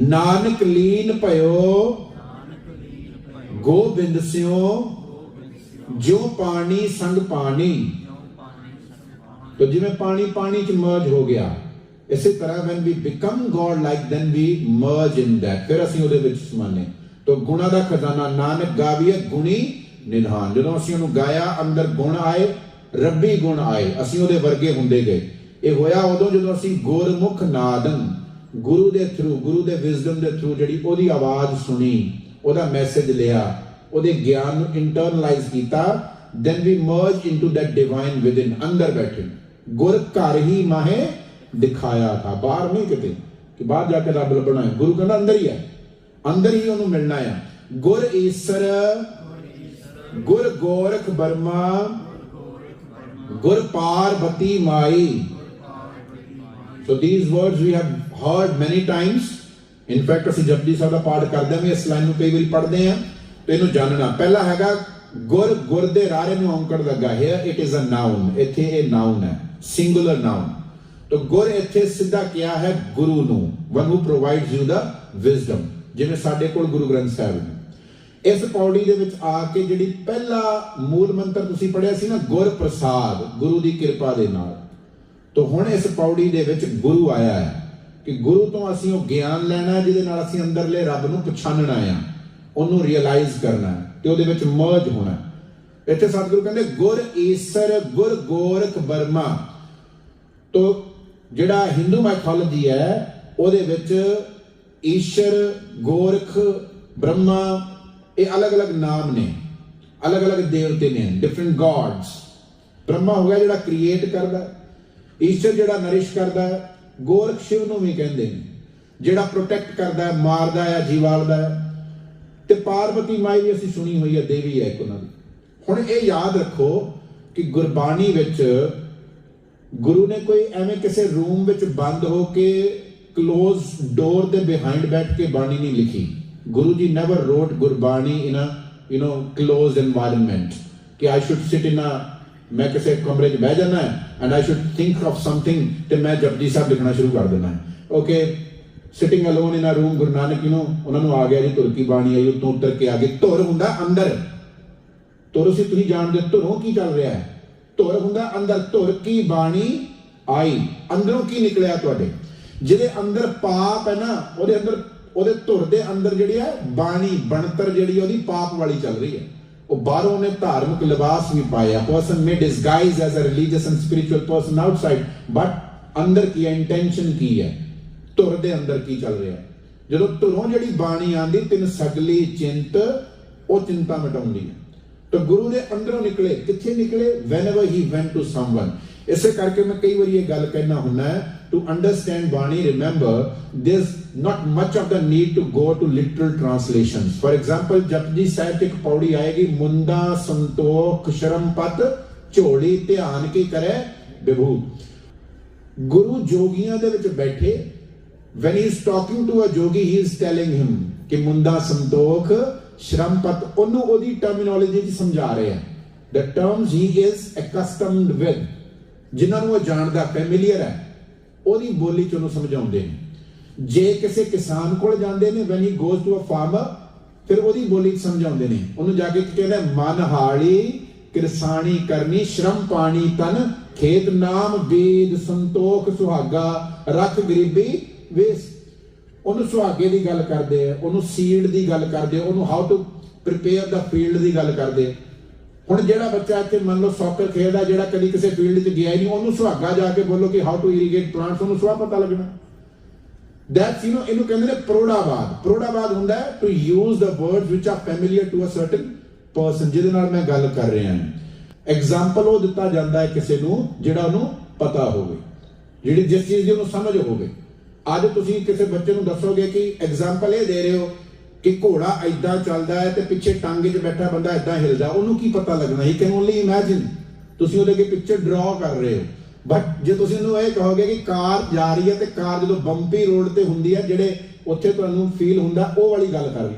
नानक लीन भयो गोबिंद स्यो जो पानी संग पानी। तो जिवें पानी पानी च मर्ज हो गया, इसी तरह when we become God like, then we merge in that। फिर असीं उहदे विच समाने। तो गुणा दा खजाना नानक गाविए गुणी निधान। जदों असीं उहनूं गाया, अंदर गुण आए, रब्बी गुण आए, असीं उहदे वर्गे हुंदे गए। ਇਹ ਹੋਇਆ ਉਦੋਂ ਜਦੋਂ ਅਸੀਂ ਗੁਰਮੁਖ ਨਾਦੰ, ਗੁਰੂ ਦੇ ਥਰੂ, ਗੁਰੂ ਦੇ ਵਿਜ਼ਡਮ ਦੇ ਥਰੂ ਜਿਹੜੀ ਉਹਦੀ ਆਵਾਜ਼ ਸੁਣੀ, ਉਹਦਾ ਮੈਸੇਜ ਲਿਆ, ਉਹਦੇ ਗਿਆਨ ਨੂੰ ਇੰਟਰਨਲਾਈਜ਼ ਕੀਤਾ। then we merge into that divine within। अंदर बैठे गुर घर ही माहे दिखाया था, बाहर नहीं किते कि बाहर जाके रब लभना है। गुरु कहना अंदर ही है, अंदर ही उन्होंने मिलना है। गुर ईसर गुर गोरख बर्मा गुर पार्वती माई। So these words we have heard many times। In fact ਅਸੀਂ ਜਪਜੀ ਸਾਹਿਬ ਦਾ ਪਾਠ ਕਰਦੇ ਹਾਂ, ਇਸ ਲਾਈਨ ਨੂੰ ਕਈ ਵਾਰੀ ਪੜ੍ਹਦੇ ਹਾਂ। ਤੇ ਇਹਨੂੰ ਜਾਣਨਾ ਪਹਿਲਾ ਹੈਗਾ ਗੁਰ, ਗੁਰ ਦੇ ਰਾਰੇ ਨੂੰ ਔਂਕੜ ਲੱਗਾ ਹੈ। It is a noun. ਇੱਥੇ ਇਹ ਨਾउन ਹੈ, ਸਿੰਗੂਲਰ ਨਾउन। तो गुर इत्थे सिद्धा किया है गुरु नूं, one who provides you the wisdom. जिवें साडे कोल गुरु ग्रंथ साहिब ने। इस पौड़ी दे विच आके जिहड़ी पहला मूल मंत्र तुसीं पढ़िया सी ना, गुर प्रसाद, गुरु दी किरपा दे नाल। तो हुण इस पौड़ी दे विच गुरु आया है कि गुरु तो असीं वो ज्ञान लैना है जिहदे नाल असीं अंदरले रब नूं पछाणना है, ਉਹਨੂੰ रियलाइज करना है ਤੇ ਉਹਦੇ ਵਿੱਚ ਮਰਜ ਹੋਣਾ। ਇੱਥੇ ਸਤਿਗੁਰੂ ਕਹਿੰਦੇ ਗੁਰ ਈਸਰ ਗੁਰ ਗੋਰਖ ਬਰਮਾ। तो ਜਿਹੜਾ ਹਿੰਦੂ ਮਾਈਥੋਲੋਜੀ ਹੈ ਉਹਦੇ ਵਿੱਚ ਈਸ਼ਰ, ਗੋਰਖ, ਬ੍ਰਹਮਾ ਇਹ ਅਲੱਗ-ਅਲੱਗ ਨਾਮ ਨੇ, ਅਲੱਗ-ਅਲੱਗ ਦੇਵਤੇ ਨੇ, ਡਿਫਰੈਂਟ ਗॉड्स। ਬ੍ਰਹਮਾ ਹੋ ਗਿਆ ਜਿਹੜਾ ਕ੍ਰੀਏਟ ਕਰਦਾ, ਈਸ਼ਰ ਜਿਹੜਾ ਨਰਿਸ਼ ਕਰਦਾ, ਗੋਰਖ ਸ਼ਿਵ ਨੂੰ ਵੀ ਕਹਿੰਦੇ ਨੇ ਜਿਹੜਾ ਪ੍ਰੋਟੈਕਟ ਕਰਦਾ, ਮਾਰਦਾ ਹੈ, ਜੀਵਾਲਦਾ ਹੈ। ਤੇ ਪਾਰਵਤੀ ਮਾਈ ਵੀ ਅਸੀਂ ਸੁਣੀ ਹੋਈ ਹੈ, ਦੇਵੀ ਹੈ ਇੱਕ ਉਹਨਾਂ ਦੀ। ਹੁਣ ਇਹ ਯਾਦ ਰੱਖੋ कि गुरबाणी विच गुरु ने कोई एवें किसी रूम विच बंद होके क्लोज डोर दे बिहाइंड बैठ के बाणी नहीं लिखी। Guru ji never wrote Gurbani in a close environment कि आई शुड सिट इन मैं किसी कमरे च बह जाना है and I should think of something ते मैं जपजी साहब लिखना शुरू कर देना है। Okay sitting alone in a room Guru Nanak उन्होंने आ गया जी धुर की बाणी आई उत्तों उतर के आ गए। धुर हुंदा अंदर, धुर सी तुसीं जाणदे धुरों की चल रहा है, धुर हुंदा अंदर। धुर की बाणी आई अंदरों की निकलिया तुहाडे जिहदे अंदर पाप है ना उहदे अंदर उहदे धुर दे अंदर जिहड़ी है बाणी बनतर जिहड़ी ओहदी पाप वाली चल रही है। वो बाहरों ने धार्मिक लिबास भी पाया, person may disguise as a religious and spiritual person outside but अंदर की है इंटेंशन की है, धुर दे अंदर की चल रहा है। जो धुरों जिहड़ी बाणी आंदी तिन सगली चिंत वो चिंता मिटाउंदी है। तो गुरु दे अंदरों निकले, किथे निकले? whenever he went to someone। इसे करके मैं कई बार ये गल कहना हुंदा है to understand Bani remember there is not much of the need to go to literal translations. For example Japji Sahib एक पौड़ी आएगी मुंदा संतोख शर्म पत झोली ध्यान की करे विभू। गुरु जोगियां दे विच बैठे when he is talking to a jogi he is telling him कि मुंदा संतोख श्रमपत ओनू ओदी टर्मिनोलॉजी च समझा रहे हैं। The terms he is accustomed with जिन्हां नूं जानदा फैमिलियर है ओदी बोली च ओनू समझाउंदे ने। जे किसी किसान कोल जांदे ने when he goes to a farmer फिर ओदी बोली च समझाउंदे ने। ओनू जाके कहंदा मन हाली किरसानी करनी श्रम पानी तन खेत नाम वेद संतोख सुहागा रख गरीबी वेस। ਉਹਨੂੰ ਸੁਹਾਗੇ ਦੀ ਗੱਲ ਕਰਦੇ ਆ, ਉਹਨੂੰ ਸੀਡ ਦੀ ਗੱਲ ਕਰਦੇ ਆ, ਉਹਨੂੰ ਹਾਊ ਟੂ ਪ੍ਰੀਪੇਅਰ ਦਾ ਫੀਲਡ ਦੀ ਗੱਲ ਕਰਦੇ। ਹੁਣ ਜਿਹੜਾ ਬੱਚਾ ਇੱਥੇ ਮੰਨ ਲਓ ਸੌਕਰ ਖੇਡਦਾ ਜਿਹੜਾ ਕਦੀ ਕਿਸੇ ਫੀਲਡ 'ਚ ਗਿਆ ਹੀ ਨਹੀਂ ਉਹਨੂੰ ਸੁਹਾਗਾ ਜਾ ਕੇ ਬੋਲੋ ਕਿ ਹਾਊ ਟੂ ਇਰੀਗੇਟ ਪਲਾਂਟਸ ਉਹਨੂੰ ਸੁਆ ਪਤਾ ਲੱਗਣਾ। ਦੈਟਸ ਇਹਨੂੰ ਕਹਿੰਦੇ ਨੇ ਪ੍ਰੋੜਾਵਾਦ। ਪ੍ਰੋੜਾਵਾਦ ਹੁੰਦਾ ਹੈ to use the words which are familiar to a certain person ਜਿਹਦੇ ਨਾਲ ਮੈਂ ਗੱਲ ਕਰ ਰਿਹਾ ਹਾਂ। ਐਗਜ਼ਾਮਪਲ ਉਹ ਦਿੱਤਾ ਜਾਂਦਾ ਹੈ ਕਿਸੇ ਨੂੰ ਜਿਹੜਾ ਉਹਨੂੰ ਪਤਾ ਹੋਵੇ, ਜਿਹੜੀ ਜਿਸ ਚੀਜ਼ ਦੀ ਉਹਨੂੰ ਸਮਝ ਹੋਵੇ। ਅੱਜ ਤੁਸੀਂ ਕਿਸੇ ਬੱਚੇ ਨੂੰ ਦੱਸੋਗੇ ਕਿ ਐਗਜ਼ਾਮਪਲ ਇਹ ਦੇ ਰਹੇ ਹੋ ਕਿ ਘੋੜਾ ਐਦਾਂ ਚੱਲਦਾ ਹੈ ਤੇ ਪਿੱਛੇ ਟਾਂਗੇ 'ਚ ਬੈਠਾ ਬੰਦਾ ਐਦਾਂ ਹਿਲਦਾ, ਉਹਨੂੰ ਕੀ ਪਤਾ ਲੱਗਣਾ? ਹੀ ਕੈਨ ਓਨਲੀ ਇਮੇਜਿਨ। ਤੁਸੀਂ ਉਹਦੇ ਅੱਗੇ ਪਿਕਚਰ ਡਰਾ ਕਰ ਰਹੇ ਹੋ। ਬਟ ਜੇ ਤੁਸੀਂ ਉਹਨੂੰ ਇਹ ਕਹੋਗੇ ਕਿ ਕਾਰ ਜਾ ਰਹੀ ਹੈ ਤੇ ਕਾਰ ਜਦੋਂ ਬੰਪੀ ਰੋਡ ਤੇ ਹੁੰਦੀ ਹੈ ਜਿਹੜੇ ਉੱਥੇ ਤੁਹਾਨੂੰ ਫੀਲ ਹੁੰਦਾ ਉਹ ਵਾਲੀ ਗੱਲ ਕਰ ਰਹੀ,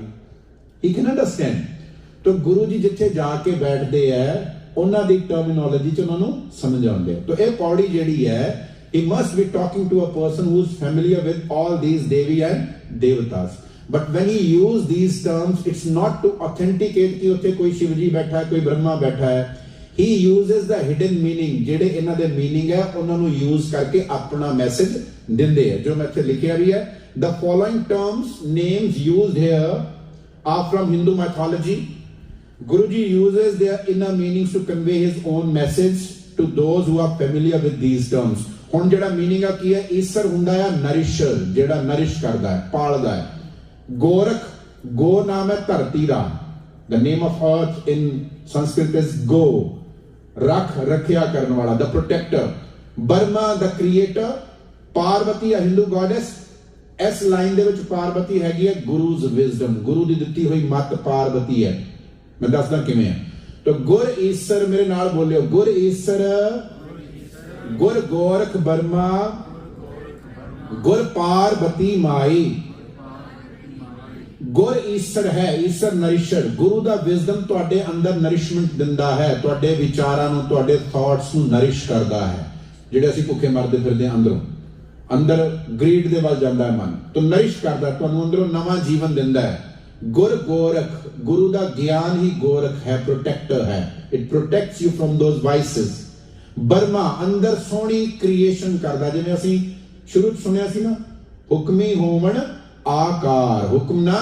ਹੀ ਕੈਨ ਅੰਡਰਸਟੈਂਡ। ਤਾਂ ਗੁਰੂ ਜੀ ਜਿੱਥੇ ਜਾ ਕੇ ਬੈਠਦੇ ਹੈ ਉਹਨਾਂ ਦੀ ਟਰਮੀਨੋਲੋਜੀ 'ਚ ਉਹਨਾਂ ਨੂੰ ਸਮਝ ਆਉਂਦੇ ਆ। ਤਾਂ ਇਹ ਪੌੜੀ ਜਿਹੜੀ ਹੈ he must be talking to a person who is familiar with all these Devi and Devatas. But when he use these terms, it's not to authenticate कि उत्थे कोई शिव जी बैठा है, कोई ब्रह्मा बैठा है। He uses the hidden meaning, जेड़े इन्हां दे meaning है उन्हां नूं use करके अपना message दिंदे है। जो मैं इत्थे लिखिया भी है, the following terms, names used here are from Hindu mythology. Guruji uses their inner meanings to convey his own message to those who are familiar with these terms. ਹੁਣ ਜਿਹੜਾ ਮੀਨਿੰਗ ਆ ਕੀ ਹੈ? ਈਸਰ ਹੁੰਦਾ ਆ ਨਰਿਸ਼ਰ, ਜਿਹੜਾ ਨਰਿਸ਼ ਕਰਦਾ ਹੈ, ਪਾਲਦਾ ਹੈ। ਗੋਰਖ, ਗੋ ਨਾਮ ਹੈ ਧਰਤੀ ਦਾ। ਦ ਨੇਮ ਆਫ ਅਰਥ ਇਨ ਸੰਸਕ੍ਰਿਤ ਇਜ਼ ਗੋ, ਰੱਖ ਰੱਖਿਆ ਕਰਨ ਵਾਲਾ, the protector. Brahma the creator. Parvati ਆ ਹਿੰਦੂ ਗੋਡੈਸ। ਇਸ ਲਾਈਨ ਦੇ ਵਿੱਚ ਪਾਰਵਤੀ ਹੈਗੀ ਹੈ ਗੁਰੂਜ਼ ਵਿਜ਼ਡਮ, ਗੁਰੂ ਦੀ ਦਿੱਤੀ ਹੋਈ ਮੱਤ ਪਾਰਵਤੀ ਹੈ। ਮੈਂ ਦੱਸਦਾ ਕਿਵੇਂ ਹੈ। ਤਾਂ ਗੁਰ ਈਸਰ, ਮੇਰੇ ਨਾਲ ਬੋਲਿਓ, ਗੁਰ ਈਸਰ, गुर गोरख बर्मा, गुर पार्वती माई। गुर ईसर है, ईसर नरिशर। गुरु दा विजडम तुहाडे अंदर नरिशमेंट दिंदा है, तुहाडे विचारां नूं, तुहाडे थॉट्स नूं नरिश करदा है। ਜਿਹੜੇ ਅਸੀਂ ਭੁੱਖੇ ਮਰਦੇ ਫਿਰਦੇ ਅੰਦਰੋਂ, ਅੰਦਰ ਗ੍ਰੀਡ ਦੇ ਵੱਲ ਜਾਂਦਾ ਹੈ ਮਨ, ਤਾਂ ਨਰਿਸ਼ ਕਰਦਾ, ਤੁਹਾਨੂੰ ਅੰਦਰੋਂ ਨਵਾਂ ਜੀਵਨ ਦਿੰਦਾ ਹੈ। ਗੁਰ ਗੋਰਖ, ਗੁਰੂ ਦਾ ਗਿਆਨ ਹੀ ਗੋਰਖ ਹੈ, ਪ੍ਰੋਟੈਕਟਰ ਹੈ। It protects you from those vices. Brahma ਅੰਦਰ ਸੋਹਣੀ ਕ੍ਰੀਏਸ਼ਨ ਕਰਦਾ, ਜਿਵੇਂ ਅਸੀਂ ਸ਼ੁਰੂ ਚ ਸੁਣਿਆ ਸੀ ਨਾ, ਹੁਕਮੀ ਹੋਵਣ ਆਕਾਰ, ਹੁਕਮ ਨਾ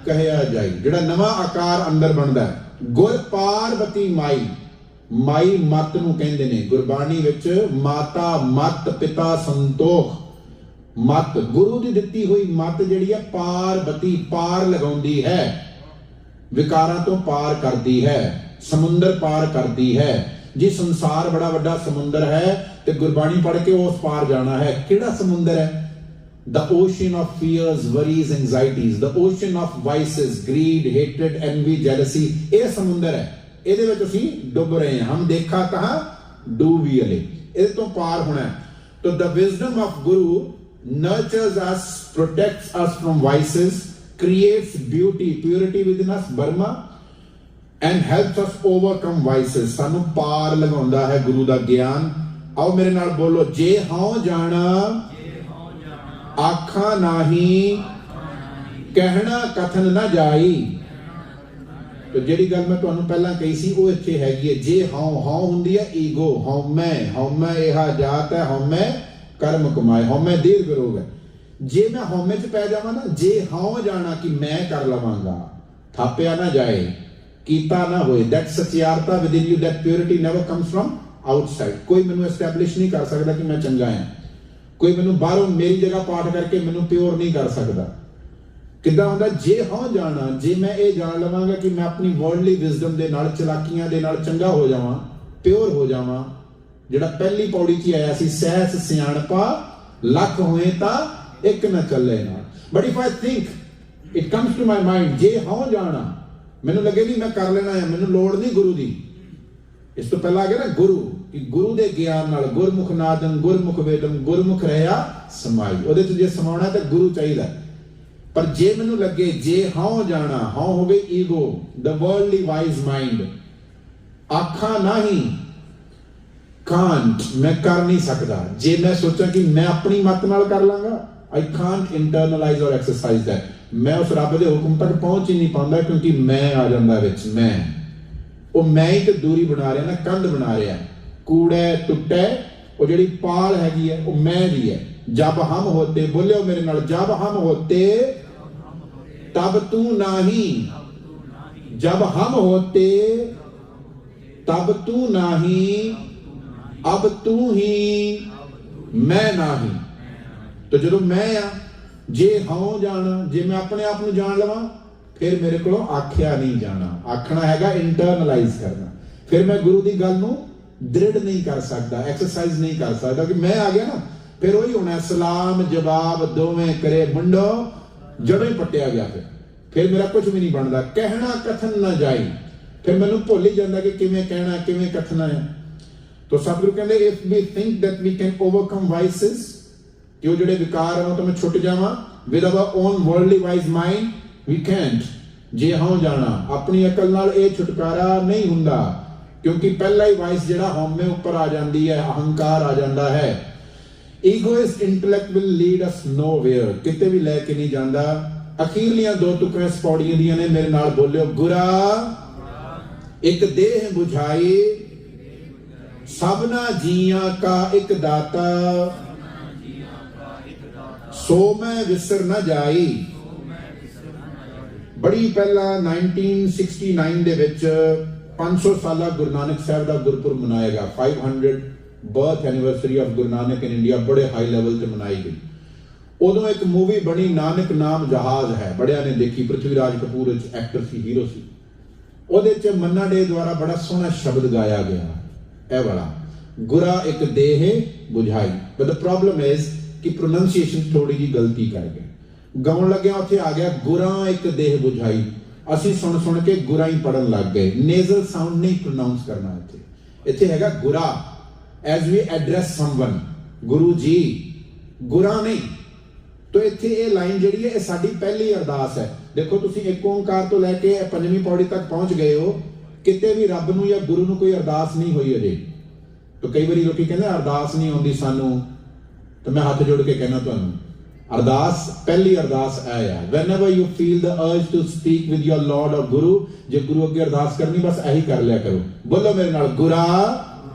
ਕਹਿਆ ਜਾਈ, ਜਿਹੜਾ ਨਵਾਂ ਆਕਾਰ ਅੰਦਰ ਬਣਦਾ ਹੈ। ਗੁਰ ਪਾਰਵਤੀ ਮਾਈ, ਮਾਈ ਮਤ ਨੂੰ ਕਹਿੰਦੇ ਨੇ ਗੁਰਬਾਣੀ ਵਿੱਚ। ਮਾਤਾ ਮਤ, ਪਿਤਾ ਸੰਤੋਖ। ਮਤ ਗੁਰੂ ਦੀ ਦਿੱਤੀ ਹੋਈ ਮਤ ਜਿਹੜੀ ਹੈ ਪਾਰਵਤੀ, ਪਾਰ ਲਗਾਉਂਦੀ ਹੈ, ਵਿਕਾਰਾਂ ਤੋਂ ਪਾਰ ਕਰਦੀ ਹੈ, ਸਮੁੰਦਰ ਪਾਰ ਕਰਦੀ ਹੈ। जी संसार बड़ा वड्डा समुंदर है ते गुरबाणी पढ़ के उस पार जाना है। किहड़ा समुंदर है? the ocean of fears, worries, anxieties, the ocean of vices, greed, hatred, envy, jealousy। ਇਹ ਸਮੁੰਦਰ ਹੈ। ਇਹਦੇ ਵਿੱਚ ਅਸੀਂ ਡੁੱਬ ਰਹੇ ਹਾਂ। ਹਮ ਦੇਖਾ ਕਹਾਂ ਡੂਬ ਵੀ ਅਲੇ, ਇਹਦੇ ਤੋਂ ਪਾਰ ਹੋਣਾ ਹੈ। तो the wisdom of Guru nurtures us, protects us from vices, creates beauty, purity within us, Burma, and helps us overcome vices. ਸਾਨੂੰ ਪਾਰ ਲਗਾਉਂਦਾ ਹੈ ਗੁਰੂ ਦਾ ਗਿਆਨ। ਆਓ ਮੇਰੇ ਨਾਲ ਬੋਲੋ, ਜੇ ਹਉ ਜਾਣਾ ਆਖਾਂ ਨਾਹੀ, ਕਹਿਣਾ ਕਥਨ ਨਾ ਜਾਈ। तो ਜਿਹੜੀ ਗੱਲ ਮੈਂ ਤੁਹਾਨੂੰ ਪਹਿਲਾਂ ਕਹੀ ਸੀ ਉਹ ਇੱਥੇ ਹੈਗੀ ਹੈ। ਜੇ ਹਉ ਹੁੰਦੀ ਹੈ ਈਗੋ, ਹਉਮੈ ਇਹਾ ਜਾਤ ਹੈ, ਹਉਮੈ ਕਰਮ ਕਮਾਏ, ਹਉਮੈ ਦੀਰਘ ਰੋਗ ਹੈ। ਜੇ ਮੈਂ ਹਉਮੈ ਚ ਪੈ ਜਾਵਾਂ ਨਾ, ਜੇ ਹਉ ਜਾਣਾ ਕਿ ਮੈਂ ਕਰ ਲਵਾਂਗਾ, ਥਾਪਿਆ ਨਾ ਜਾਏ, ਕੀਤਾ ਨਾ ਹੋਏ, that ਸਚਿਆਰਤਾ within you, that purity never comes from outside। ਕੋਈ ਮੈਨੂੰ ਐਸਟੈਬਲਿਸ਼ ਨਹੀਂ ਕਰ ਸਕਦਾ ਕਿ ਮੈਂ ਚੰਗਾ ਹਾਂ। ਕੋਈ ਮੈਨੂੰ ਬਾਹਰੋਂ ਮੇਰੀ ਜਗ੍ਹਾ ਪਾਠ ਕਰਕੇ ਮੈਨੂੰ ਪਿਓਰ ਨਹੀਂ ਕਰ ਸਕਦਾ। ਕਿੱਦਾਂ ਹੁੰਦਾ? ਜੇ ਹਉ ਜਾਣਾ, ਜੇ ਮੈਂ ਇਹ ਜਾਣ ਲਵਾਂਗਾ ਕਿ ਮੈਂ ਆਪਣੀ ਵਰਲਡਲੀ ਵਿਜ਼ਡਮ ਦੇ ਨਾਲ, ਚਲਾਕੀਆਂ ਦੇ ਨਾਲ ਚੰਗਾ ਹੋ ਜਾਵਾਂ, ਪਿਓਰ ਹੋ ਜਾਵਾਂ। ਜਿਹੜਾ ਪਹਿਲੀ ਪੌੜੀ 'ਚ ਆਇਆ ਸੀ, ਸਹਿਸ ਸਿਆਣਪਾ ਲੱਖ ਹੋਏ ਤਾਂ ਇੱਕ ਨਾ ਚੱਲੇ ਨਾਲ। But if I think it comes to my mind, ਜੇ ਹਉ ਜਾਣਾ, ਮੈਨੂੰ ਲੱਗੇ ਵੀ ਮੈਂ ਕਰ ਲੈਣਾ ਹੈ, ਮੈਨੂੰ ਲੋੜ ਨਹੀਂ ਗੁਰੂ ਦੀ। ਇਸ ਤੋਂ ਪਹਿਲਾਂ ਆ ਗਿਆ ਨਾ ਗੁਰੂ, ਕਿ ਗੁਰੂ ਦੇ ਗਿਆਨ ਨਾਲ, ਗੁਰਮੁਖ ਨਾਦੰ ਗੁਰਮੁਖ ਵੇਦਮ, ਗੁਰਮੁਖ ਰਹਿਆ ਸਮਾਈ। ਉਹਦੇ 'ਚ ਜੇ ਸਮਾਉਣਾ ਤਾਂ ਗੁਰੂ ਚਾਹੀਦਾ। ਪਰ ਜੇ ਮੈਨੂੰ ਲੱਗੇ ਜੇ ਹਉ ਜਾਣਾ, ਹਉ ਹੋ ਗਈ ਈਗੋ, ਦ ਵਰਲਡਲੀ ਵਾਈਜ਼ ਮਾਈਂਡ, ਆਖਾਂ ਨਹੀਂ, ਕਾਂਟ, ਮੈਂ ਕਰ ਨਹੀਂ ਸਕਦਾ। ਜੇ ਮੈਂ ਸੋਚਾਂ ਕਿ ਮੈਂ ਆਪਣੀ ਮਤ ਨਾਲ ਕਰ ਲਾਂਗਾ, ਆਈ ਕਾਂਟ ਇੰਟਰਨਲਾਈਜ਼ ਔਰ ਐਕਸਰਸਾਈਜ਼ ਦੈਟ, ਮੈਂ ਉਸ ਰੱਬ ਦੇ ਹੁਕਮ ਤੱਕ ਪਹੁੰਚ ਹੀ ਨਹੀਂ ਪਾਉਂਦਾ, ਕਿਉਂਕਿ ਮੈਂ ਆ ਜਾਂਦਾ ਵਿੱਚ। ਮੈਂ ਉਹ ਮੈਂ ਹੀ ਤੇ ਦੂਰੀ ਬਣਾ ਰਿਹਾ ਨਾ, ਕੰਧ ਬਣਾ ਰਿਹਾ। ਕੂੜਾ ਟੁੱਟੇ, ਉਹ ਜਿਹੜੀ ਪਾਲ ਹੈਗੀ ਹੈ ਉਹ ਮੈਂ ਦੀ ਹੈ। जब हम होते, बोलियो मेरे नाल, जब हम होते तब तू नाही, जब हम होते तब तू नाही, अब तू ही मैं नाही। तो जो मैं आ, जे हूं जाना, जे मैं अपने आप ਨੂੰ ਜਾਣ ਲਵਾਂ, ਫਿਰ ਮੇਰੇ ਕੋਲੋਂ ਆਖਿਆ ਨਹੀਂ ਜਾਣਾ। ਆਖਣਾ ਹੈਗਾ ਇੰਟਰਨਲਾਈਜ਼ ਕਰਨਾ। ਫਿਰ ਮੈਂ ਗੁਰੂ ਦੀ ਗੱਲ ਨੂੰ ਦ੍ਰਿੜ ਨਹੀਂ ਕਰ ਸਕਦਾ, ਐਕਸਰਸਾਈਜ਼ ਨਹੀਂ ਕਰ ਸਕਦਾ, ਕਿ ਮੈਂ ਆ ਗਿਆ ਨਾ, ਫਿਰ ਉਹੀ ਹੋਣਾ, ਸਲਾਮ ਜਵਾਬ ਦੋਵੇਂ ਕਰੇ ਮੁੰਡੋ, ਜੜੋਂ ਹੀ ਪੱਟਿਆ ਗਿਆ। ਫਿਰ ਮੇਰਾ ਕੁਝ ਵੀ ਨਹੀਂ ਬਣਦਾ। ਕਹਿਣਾ ਕਥਨ ਨਾ ਜਾਈ, ਫਿਰ ਮੈਨੂੰ ਭੁੱਲ ਹੀ ਜਾਂਦਾ ਕਿ ਕਿਵੇਂ ਕਹਿਣਾ, ਕਿਵੇਂ ਕਥਨਾ ਹੈ। ਤੋ ਸਤਿਗੁਰੂ ਕਹਿੰਦੇ, if we think that we can overcome vices, ਕਿ ਉਹ ਜਿਹੜੇ ਵਿਕਾਰ ਹਨ ਉਹ ਤੋਂ ਮੈਂ ਛੁੱਟ ਜਾਵਾਂ, with our own worldly wise mind we can't. ਜੇ ਹਉ ਜਾਣਾ, ਆਪਣੀ ਅਕਲ ਨਾਲ ਇਹ ਛੁਟਕਾਰਾ ਨਹੀਂ ਹੁੰਦਾ, ਕਿਉਂਕਿ ਪਹਿਲਾ ਹੀ ਵਾਈਸ ਜਿਹੜਾ ਹਉਮੈ ਉੱਪਰ ਆ ਜਾਂਦੀ ਹੈ, ਅਹੰਕਾਰ ਆ ਜਾਂਦਾ ਹੈ। Egoist intellect will lead us nowhere, ਕਿਤੇ ਵੀ ਲੈ ਕੇ ਨਹੀਂ ਜਾਂਦਾ। ਅਖੀਰਲੀਆਂ ਦੋ ਤੁਕਾਂ ਇਸ ਪੌੜੀਆਂ ਦੀਆਂ ਨੇ, ਮੇਰੇ ਨਾਲ ਬੋਲਿਓ, ਗੁਰਾ ਇੱਕ ਦੇਹ ਬੁਝਾਈ, ਸਭਨਾ ਜੀਆਂ ਕਾ ਇੱਕ ਦਾਤਾ, ਸੋ ਮੈਂ ਵਿਸਰ ਨਾ ਜਾਈ। ਬੜੀ ਪਹਿਲਾਂ 1969 ਦੇ ਵਿੱਚ 500 ਸਾਲਾ ਗੁਰੂ ਨਾਨਕ ਸਾਹਿਬ ਦਾ ਗੁਰਪੁਰਬ ਮਨਾਇਆ ਗਿਆ। 500 birth anniversary of Guru Nanak in India ਬੜੇ ਹਾਈ ਲੈਵਲ ਤੇ ਮਨਾਈ ਗਈ। ਉਦੋਂ ਇੱਕ ਮੂਵੀ ਬਣੀ, ਨਾਨਕ ਨਾਮ ਜਹਾਜ਼ ਹੈ, ਬੜਿਆਂ ਨੇ ਦੇਖੀ। ਪ੍ਰਿਥਵੀਰਾਜ ਕਪੂਰ ਵਿੱਚ ਐਕਟਰ ਸੀ, ਹੀਰੋ ਸੀ। ਉਹਦੇ ਚ ਮੰਨਾ ਡੇ ਦੁਆਰਾ ਬੜਾ ਸੋਹਣਾ ਸ਼ਬਦ ਗਾਇਆ ਗਿਆ, ਇਹ ਵਾਲਾ, ਗੁਰਾ ਇੱਕ ਦੇਹ ਬੁਝਾਈ। ਬਟ ਦ ਪ੍ਰੋਬਲਮ ਇਜ਼ ਕਿ ਪ੍ਰੋਨੰਸੀਏਸ਼ਨ ਥੋੜੀ ਜੀ ਗਲਤੀ ਕਰ ਗਏ। ਗਾਉਣ ਲੱਗਿਆ ਉੱਥੇ ਆ ਗਿਆ ਗੁਰਾ ਇੱਕ ਦੇਹ ਬੁਝਾਈ। ਅਸੀਂ ਸੁਣ ਕੇ ਗੁਰਾ ਹੀ ਪੜਨ ਲੱਗ ਗਏ। ਨੇਜ਼ਲ ਸਾਊਂਡ ਨਹੀਂ ਪ੍ਰੋਨਾਉਂਸ ਕਰਨਾ ਇੱਥੇ ਹੈਗਾ ਗੁਰਾ। ਐਜ਼ ਵੀ ਐਡਰੈਸ ਸਮਵਨ, ਗੁਰੂ ਜੀ, ਗੁਰਾ ਨਹੀਂ। ਤੋ ਇੱਥੇ ਇਹ ਲਾਈਨ ਜਿਹੜੀ ਹੈ, ਇਹ ਸਾਡੀ ਪਹਿਲੀ ਅਰਦਾਸ ਹੈ। ਦੇਖੋ ਤੁਸੀਂ ਇੱਕ ਓਂਕਾਰ ਤੋਂ ਲੈ ਕੇ ਪੰਜਵੀਂ ਪੌੜੀ ਤੱਕ ਪਹੁੰਚ ਗਏ ਹੋ, ਕਿਤੇ ਵੀ ਰੱਬ ਨੂੰ ਜਾਂ ਗੁਰੂ ਨੂੰ ਕੋਈ ਅਰਦਾਸ ਨਹੀਂ ਹੋਈ ਅਜੇ। ਤੋ ਕਈ ਵਾਰੀ ਲੋਕੀ ਕਹਿੰਦੇ ਅਰਦਾਸ ਨਹੀਂ ਆਉਂਦੀ ਸਾਨੂੰ, ਤਾਂ ਮੈਂ ਹੱਥ ਜੋੜ ਕੇ ਕਹਿਣਾ ਤੁਹਾਨੂੰ, ਅਰਦਾਸ ਪਹਿਲੀ ਅਰਦਾਸ ਇਹ ਆ, whenever you feel the urge to speak with your Lord or Guru, ਜੇ ਗੁਰੂ ਅੱਗੇ ਅਰਦਾਸ ਕਰਨੀ ਬਸ ਇਹੀ ਕਰ ਲਿਆ ਕਰੋ। ਬੋਲੋ ਮੇਰੇ ਨਾਲ, ਗੁਰਾ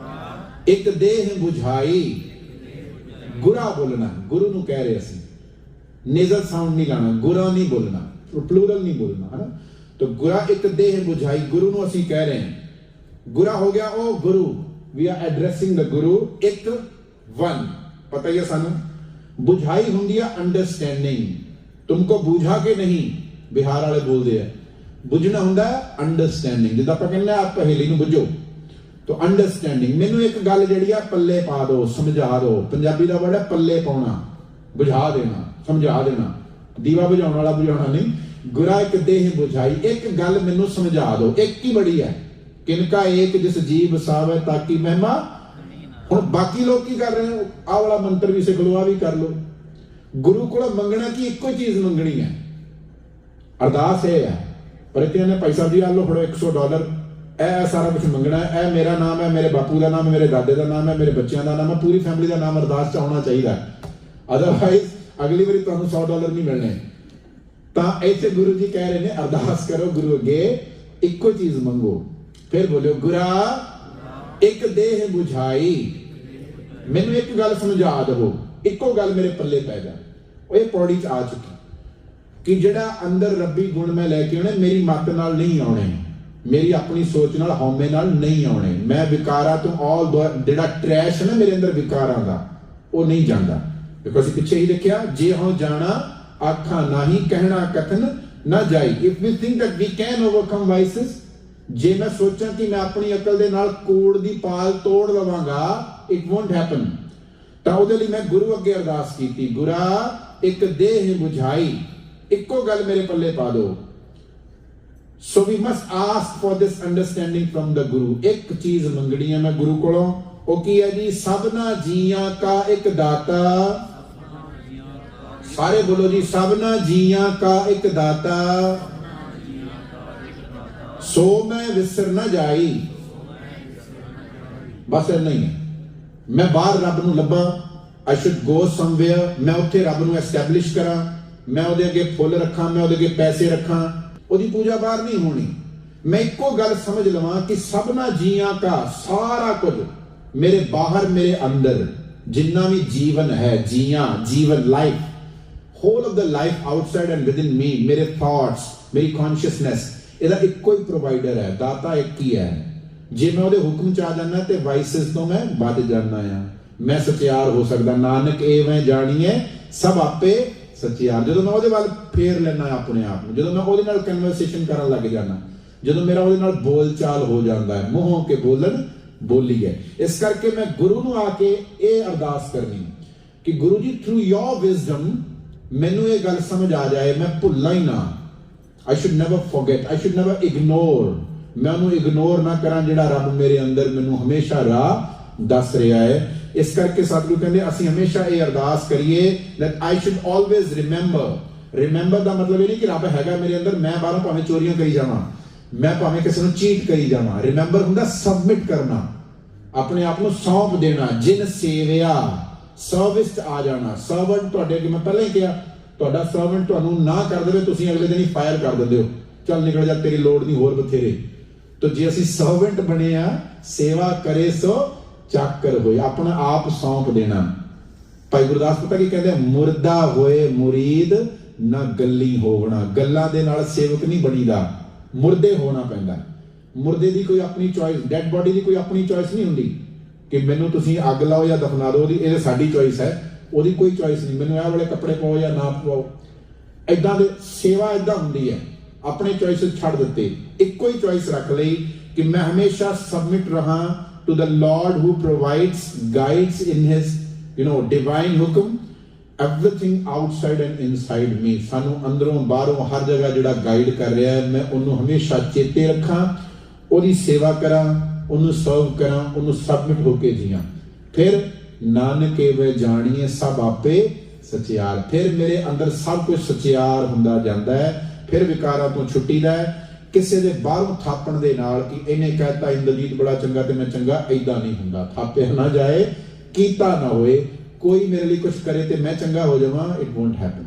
ਇੱਕ ਦੇਹ ਬੁਝਾਈ। ਗੁਰਾ ਬੋਲਣਾ, ਗੁਰੂ ਨੂੰ ਕਹਿ ਰਹੇ ਅਸੀਂ, ਨੇਜ਼ਲ ਸਾਊਂਡ ਨਹੀਂ ਲਾਣਾ, ਗੁਰਾ ਨਹੀਂ ਬੋਲਣਾ, ਪਲੂਰਲ ਨਹੀਂ ਬੋਲਣਾ, ਹੈ ਨਾ। ਤਾਂ ਗੁਰਾ ਇੱਕ ਦੇਹ ਬੁਝਾਈ, ਗੁਰੂ ਨੂੰ ਅਸੀਂ ਕਹਿ ਰਹੇ ਹਾਂ। ਗੁਰਾ ਹੋ ਗਿਆ ਉਹ ਗੁਰੂ, we are addressing the Guru, ਇੱਕ one, ਪਤਾ ਹੀ ਹੈ ਸਾਨੂੰ। ਬੁਝਾਈ ਹੁੰਦੀ ਹੈ ਅੰਡਰਸਟੈਂਡਿੰਗ, ਤੁਮਕੋ ਬੁਝਾ ਕੇ ਨਹੀਂ, ਬਿਹਾਰ ਵਾਲੇ ਬੋਲਦੇ ਆ, ਬੁਝਣਾ ਹੁੰਦਾ ਅੰਡਰਸਟੈਂਡਿੰਗ। ਜਿੱਦਾਂ ਆਪਾਂ ਕਹਿੰਦੇ ਆ ਪਹੇਲੀ ਨੂੰ ਬੁਝੋ, ਤਾਂ ਅੰਡਰਸਟੈਂਡਿੰਗ। ਮੈਨੂੰ ਇੱਕ ਗੱਲ ਜਿਹੜੀ ਆ ਪੱਲੇ ਪਾ ਦਿਓ, ਸਮਝਾ ਦਿਓ। ਪੰਜਾਬੀ ਦਾ ਵਰਡ ਹੈ ਪੱਲੇ ਪਾਉਣਾ, ਬੁਝਾ ਦੇਣਾ, ਸਮਝਾ ਦੇਣਾ। ਦੀਵਾ ਬੁਝਾਉਣ ਵਾਲਾ ਬੁਝਾਉਣਾ ਨਹੀਂ। ਗੁਰਾ ਇੱਕ ਦੇਹ ਬੁਝਾਈ, ਇੱਕ ਗੱਲ ਮੈਨੂੰ ਸਮਝਾ ਦਿਓ। ਇੱਕ ਹੀ ਬੜੀ ਹੈ, किनका एक जिस जी बसावे ताकि महिमा। हुण बाकी लोग की कर रहे हैं, आह वाला मंत्र भी सिख लो, आ भी कर लो। गुरु को मंगना की इको चीज मंगनी है, अरदास ये है। पर इतने ने भाई साहब जी आ लो फड़ो $100, ए सारा कुछ मंगना है, ए मेरा नाम है, मेरे बापू का नाम है, मेरे दादे का नाम है, मेरे बच्चों का नाम है, पूरी फैमिली का नाम अरदास च आना चाहिए। अदरवाइज अगली बारी तुहानू $100 नहीं मिलने। तो ऐसे गुरु जी कह रहे हैं अरदास करो गुरु अगे इको चीज मंगो। फिर बोलो गुरा एक देह बुझाई, मैनू एक गल समझा दवो, इको गल मेरे पल्ले पै जा। ये पौड़ी च आ चुकी कि जिहड़ा अंदर रब्बी गुण मैं लैके आने मेरी मत नाल नहीं आने, मेरी अपनी सोच नाल हौमे नाल नहीं आने। मैं विकारा तो ऑल जिहड़ा ट्रैश है ना मेरे अंदर विकारां दा वो नहीं जांदा। बिकॉज पिछे ही लिखिया जे हों जाना आखा नाही कहना कथन ना जाई। If we think that we can overcome vices, जे मैं सोचा कि मैं अपनी अकल दे नाल कोड़ दी पाल तोड़ लवांगा, इट वोंट हैपन। तां उहदे लई मैं गुरु अगे अरदास कीती, गुरा एक देह बुझाई, इको गल मेरे पल्ले पा दो। So we must ask for this understanding from the guru. एक चीज मंगनी है मैं गुरु कोलों, ओ की है जी, सबना जियां का एक दाता। सारे बोलो जी, सबना जियां का एक दाता, सो मैं विसर न जाई। बस इतना ही है। मैं बाहर रब नूं लभा, आई शुड गो समवेयर, मैं उत्थे रब नूं एस्टैबलिश करा, मैं उहदे अगे फुल रखा, मैं उहदे अगे पैसे रखा, उहदी पूजा बाहर नहीं होनी। मैं इको गल समझ लवां कि सबना जियां का सारा कुछ मेरे बाहर मेरे अंदर जिन्ना भी जीवन है, जियां जीवन life, whole of the life outside and within me, मेरे थॉट्स, मेरी कॉन्शियसनेस, ਇਹਦਾ ਇੱਕੋ ਹੀ ਪ੍ਰੋਵਾਈਡਰ ਹੈ, ਦਾਤਾ ਇੱਕ ਹੀ ਹੈ। ਜੇ ਮੈਂ ਉਹਦੇ ਹੁਕਮ ਚ ਆ ਜਾਣਾ ਤੇ ਵਾਈਸਸ ਤੋਂ ਮੈਂ ਵੱਧ ਜਾਣਾ ਆ, ਮੈਂ ਸਚਿਆਰ ਹੋ ਸਕਦਾ। ਨਾਨਕ ਐਵੇਂ ਜਾਣੀਏ ਸਭ ਆਪੇ ਸਚਿਆਰ। ਜਦੋਂ ਮੈਂ ਉਹਦੇ ਵੱਲ ਫੇਰ ਲੈਣਾ ਆਪਣੇ ਆਪ ਨੂੰ, ਜਦੋਂ ਮੈਂ ਉਹਦੇ ਨਾਲ ਕਨਵਰਸੇਸ਼ਨ ਕਰਨ ਲੱਗ ਜਾਣਾ, ਜਦੋਂ ਮੇਰਾ ਉਹਦੇ ਨਾਲ ਬੋਲ ਚਾਲ ਹੋ ਜਾਂਦਾ ਹੈ, ਮੂੰਹੋਂ ਕੇ ਬੋਲਣ ਬੋਲੀ ਹੈ। ਇਸ ਕਰਕੇ ਮੈਂ ਗੁਰੂ ਨੂੰ ਆ ਕੇ ਇਹ ਅਰਦਾਸ ਕਰਨੀ ਕਿ ਗੁਰੂ ਜੀ ਥਰੂ ਯੋਰ ਵਿਜ਼ਡਮ ਮੈਨੂੰ ਇਹ ਗੱਲ ਸਮਝ ਆ ਜਾਏ, ਮੈਂ ਭੁੱਲਾਂ ਹੀ ਨਾ। I should never forget, I should never ignore, मैं उन्होंने इग्नोर ना करा जिहड़ा रब मेरे अंदर मैनू हमेशा राह दस रहा है। इस करके सतगुरु कहते असीं हमेशा ये अरदास करिए that I should always remember। Remember का मतलब ये नहीं कि रब हैगा मेरे अंदर, मैं बाहरों भावें चोरियां करी जावां, मैं भावें किसी नूं चीट करी जावां। रिमेंबर हुंदा सबमिट करना, अपने आप नूं सौंप देना, जिन सेविया सर्विस च आ जाना। सर्वेंट तुहाडे अगे मैं पहले ही कहा, ਤੁਹਾਡਾ ਸਰਵੈਂਟ ਤੁਹਾਨੂੰ ਨਾ ਕਰ ਦੇਵੇ, ਤੁਸੀਂ ਅਗਲੇ ਦਿਨ ਹੀ ਫਾਇਰ ਕਰ ਦਿੰਦੇ ਹੋ, ਚੱਲ ਨਿਕਲ ਜਾ, ਤੇਰੀ ਲੋੜ ਨਹੀਂ, ਹੋਰ ਬਥੇਰੇ। तो ਜੇ ਅਸੀਂ ਸਰਵੈਂਟ ਬਣੇ ਆ, ਸੇਵਾ ਕਰੇ ਸੋ ਚਾਕਰ ਹੋਏ, ਆਪਣਾ ਆਪ ਸੌਂਪ ਦੇਣਾ। ਭਾਈ ਗੁਰਦਾਸ ਪਤਾ ਕੀ ਕਹਿੰਦੇ, ਮੁਰਦਾ ਹੋਏ ਮੁਰੀਦ ਨਾ ਗੱਲੀ ਹੋਵਣਾ। ਗੱਲਾਂ ਦੇ ਨਾਲ ਸੇਵਕ ਨਹੀਂ ਬਣੀਦਾ, ਮੁਰਦੇ ਹੋਣਾ ਪੈਂਦਾ। ਮੁਰਦੇ ਦੀ ਕੋਈ ਆਪਣੀ ਚੋਇਸ, ਡੈਡ ਬੋਡੀ ਦੀ ਕੋਈ ਆਪਣੀ ਚੋਇਸ ਨਹੀਂ ਹੁੰਦੀ ਕਿ ਮੈਨੂੰ ਤੁਸੀਂ ਅੱਗ ਲਾਓ ਜਾਂ ਦਫਨਾ ਦਿਓ, ਉਹਦੀ ਇਹ ਸਾਡੀ ਚੋਇਸ ਹੈ, ਉਹਦੀ ਕੋਈ ਚੋਇਸ ਨਹੀਂ। ਮੈਨੂੰ ਇਹ ਵਾਲੇ ਕੱਪੜੇ ਪਾਓ ਜਾਂ ਨਾ ਪਾਓ, ਇਦਾਂ ਦੇ ਸੇਵਾ ਇਦਾਂ ਹੁੰਦੀ ਹੈ। ਆਪਣੇ ਚੋਇਸਿਸ ਛੱਡ ਦਿੱਤੇ, ਇੱਕੋ ਹੀ ਚੋਇਸ ਰੱਖ ਲਈ ਕਿ ਮੈਂ ਹਮੇਸ਼ਾ ਸਬਮਿਟ ਰਹਾ to the Lord who provides guides in his divine ਹੁਕਮ, everything outside and inside me. ਸਾਨੂੰ ਅੰਦਰੋਂ ਬਾਹਰੋਂ ਹਰ ਜਗ੍ਹਾ ਜਿਹੜਾ ਗਾਈਡ ਕਰ ਰਿਹਾ ਹੈ, ਮੈਂ ਉਹਨੂੰ ਹਮੇਸ਼ਾ ਚੇਤੇ ਰੱਖਾਂ, ਉਹਦੀ ਸੇਵਾ ਕਰਾਂ, ਉਹਨੂੰ ਸਰਵ ਕਰਾਂ, ਉਹਨੂੰ ਸਬਮਿਟ ਹੋ ਕੇ ਜੀਆਂ। ਫਿਰ ਨਾਨਕ ਵੇ ਜਾਣੀਏ ਸਭ ਆਪੇ ਸਚਿਆਰ। ਫਿਰ ਮੇਰੇ ਅੰਦਰ ਸਭ ਕੁਝ ਸਚਿਆਰ ਹੁੰਦਾ ਜਾਂਦਾ ਹੈ। ਫਿਰ ਵਿਕਾਰਾਂ ਤੋਂ ਛੁੱਟੀਦਾ ਹੈ। ਕਿਸੇ ਦੇ ਬਾਹਰੋਂ ਥਾਪਣ ਦੇ ਨਾਲ ਕਿ ਇਹਨੇ ਕਹਿਤਾ ਇੰਦਰਜੀਤ ਬੜਾ ਚੰਗਾ ਤੇ ਮੈਂ ਚੰਗਾ, ਏਦਾਂ ਨਹੀਂ ਹੁੰਦਾ। ਥਾਪਿਆ ਨਾ ਜਾਏ, ਕੀਤਾ ਨਾ ਹੋਏ, ਕੋਈ ਮੇਰੇ ਲਈ ਕੁਝ ਕਰੇ ਤੇ ਮੈਂ ਚੰਗਾ ਹੋ ਜਾਵਾਂ, ਇਟ ਵੋਂਟ ਹੈਪਨ।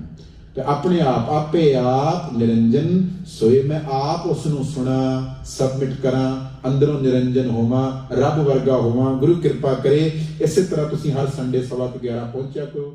ਤੇ ਆਪਣੇ ਆਪ ਆਪੇ ਆਪ ਨਿਰੰਜਨ ਸੋਏ, ਮੈਂ ਆਪ ਉਸ ਨੂੰ ਸੁਣਾ, ਸਬਮਿਟ ਕਰਾਂ, ਅੰਦਰੋਂ ਨਿਰੰਜਨ ਹੋਵਾਂ, ਰੱਬ ਵਰਗਾ ਹੋਵਾਂ। ਗੁਰੂ ਕਿਰਪਾ ਕਰੇ। ਇਸੇ ਤਰ੍ਹਾਂ ਤੁਸੀਂ ਹਰ ਸੰਡੇ 11:15 ਪਹੁੰਚਿਆ ਕਰੋ।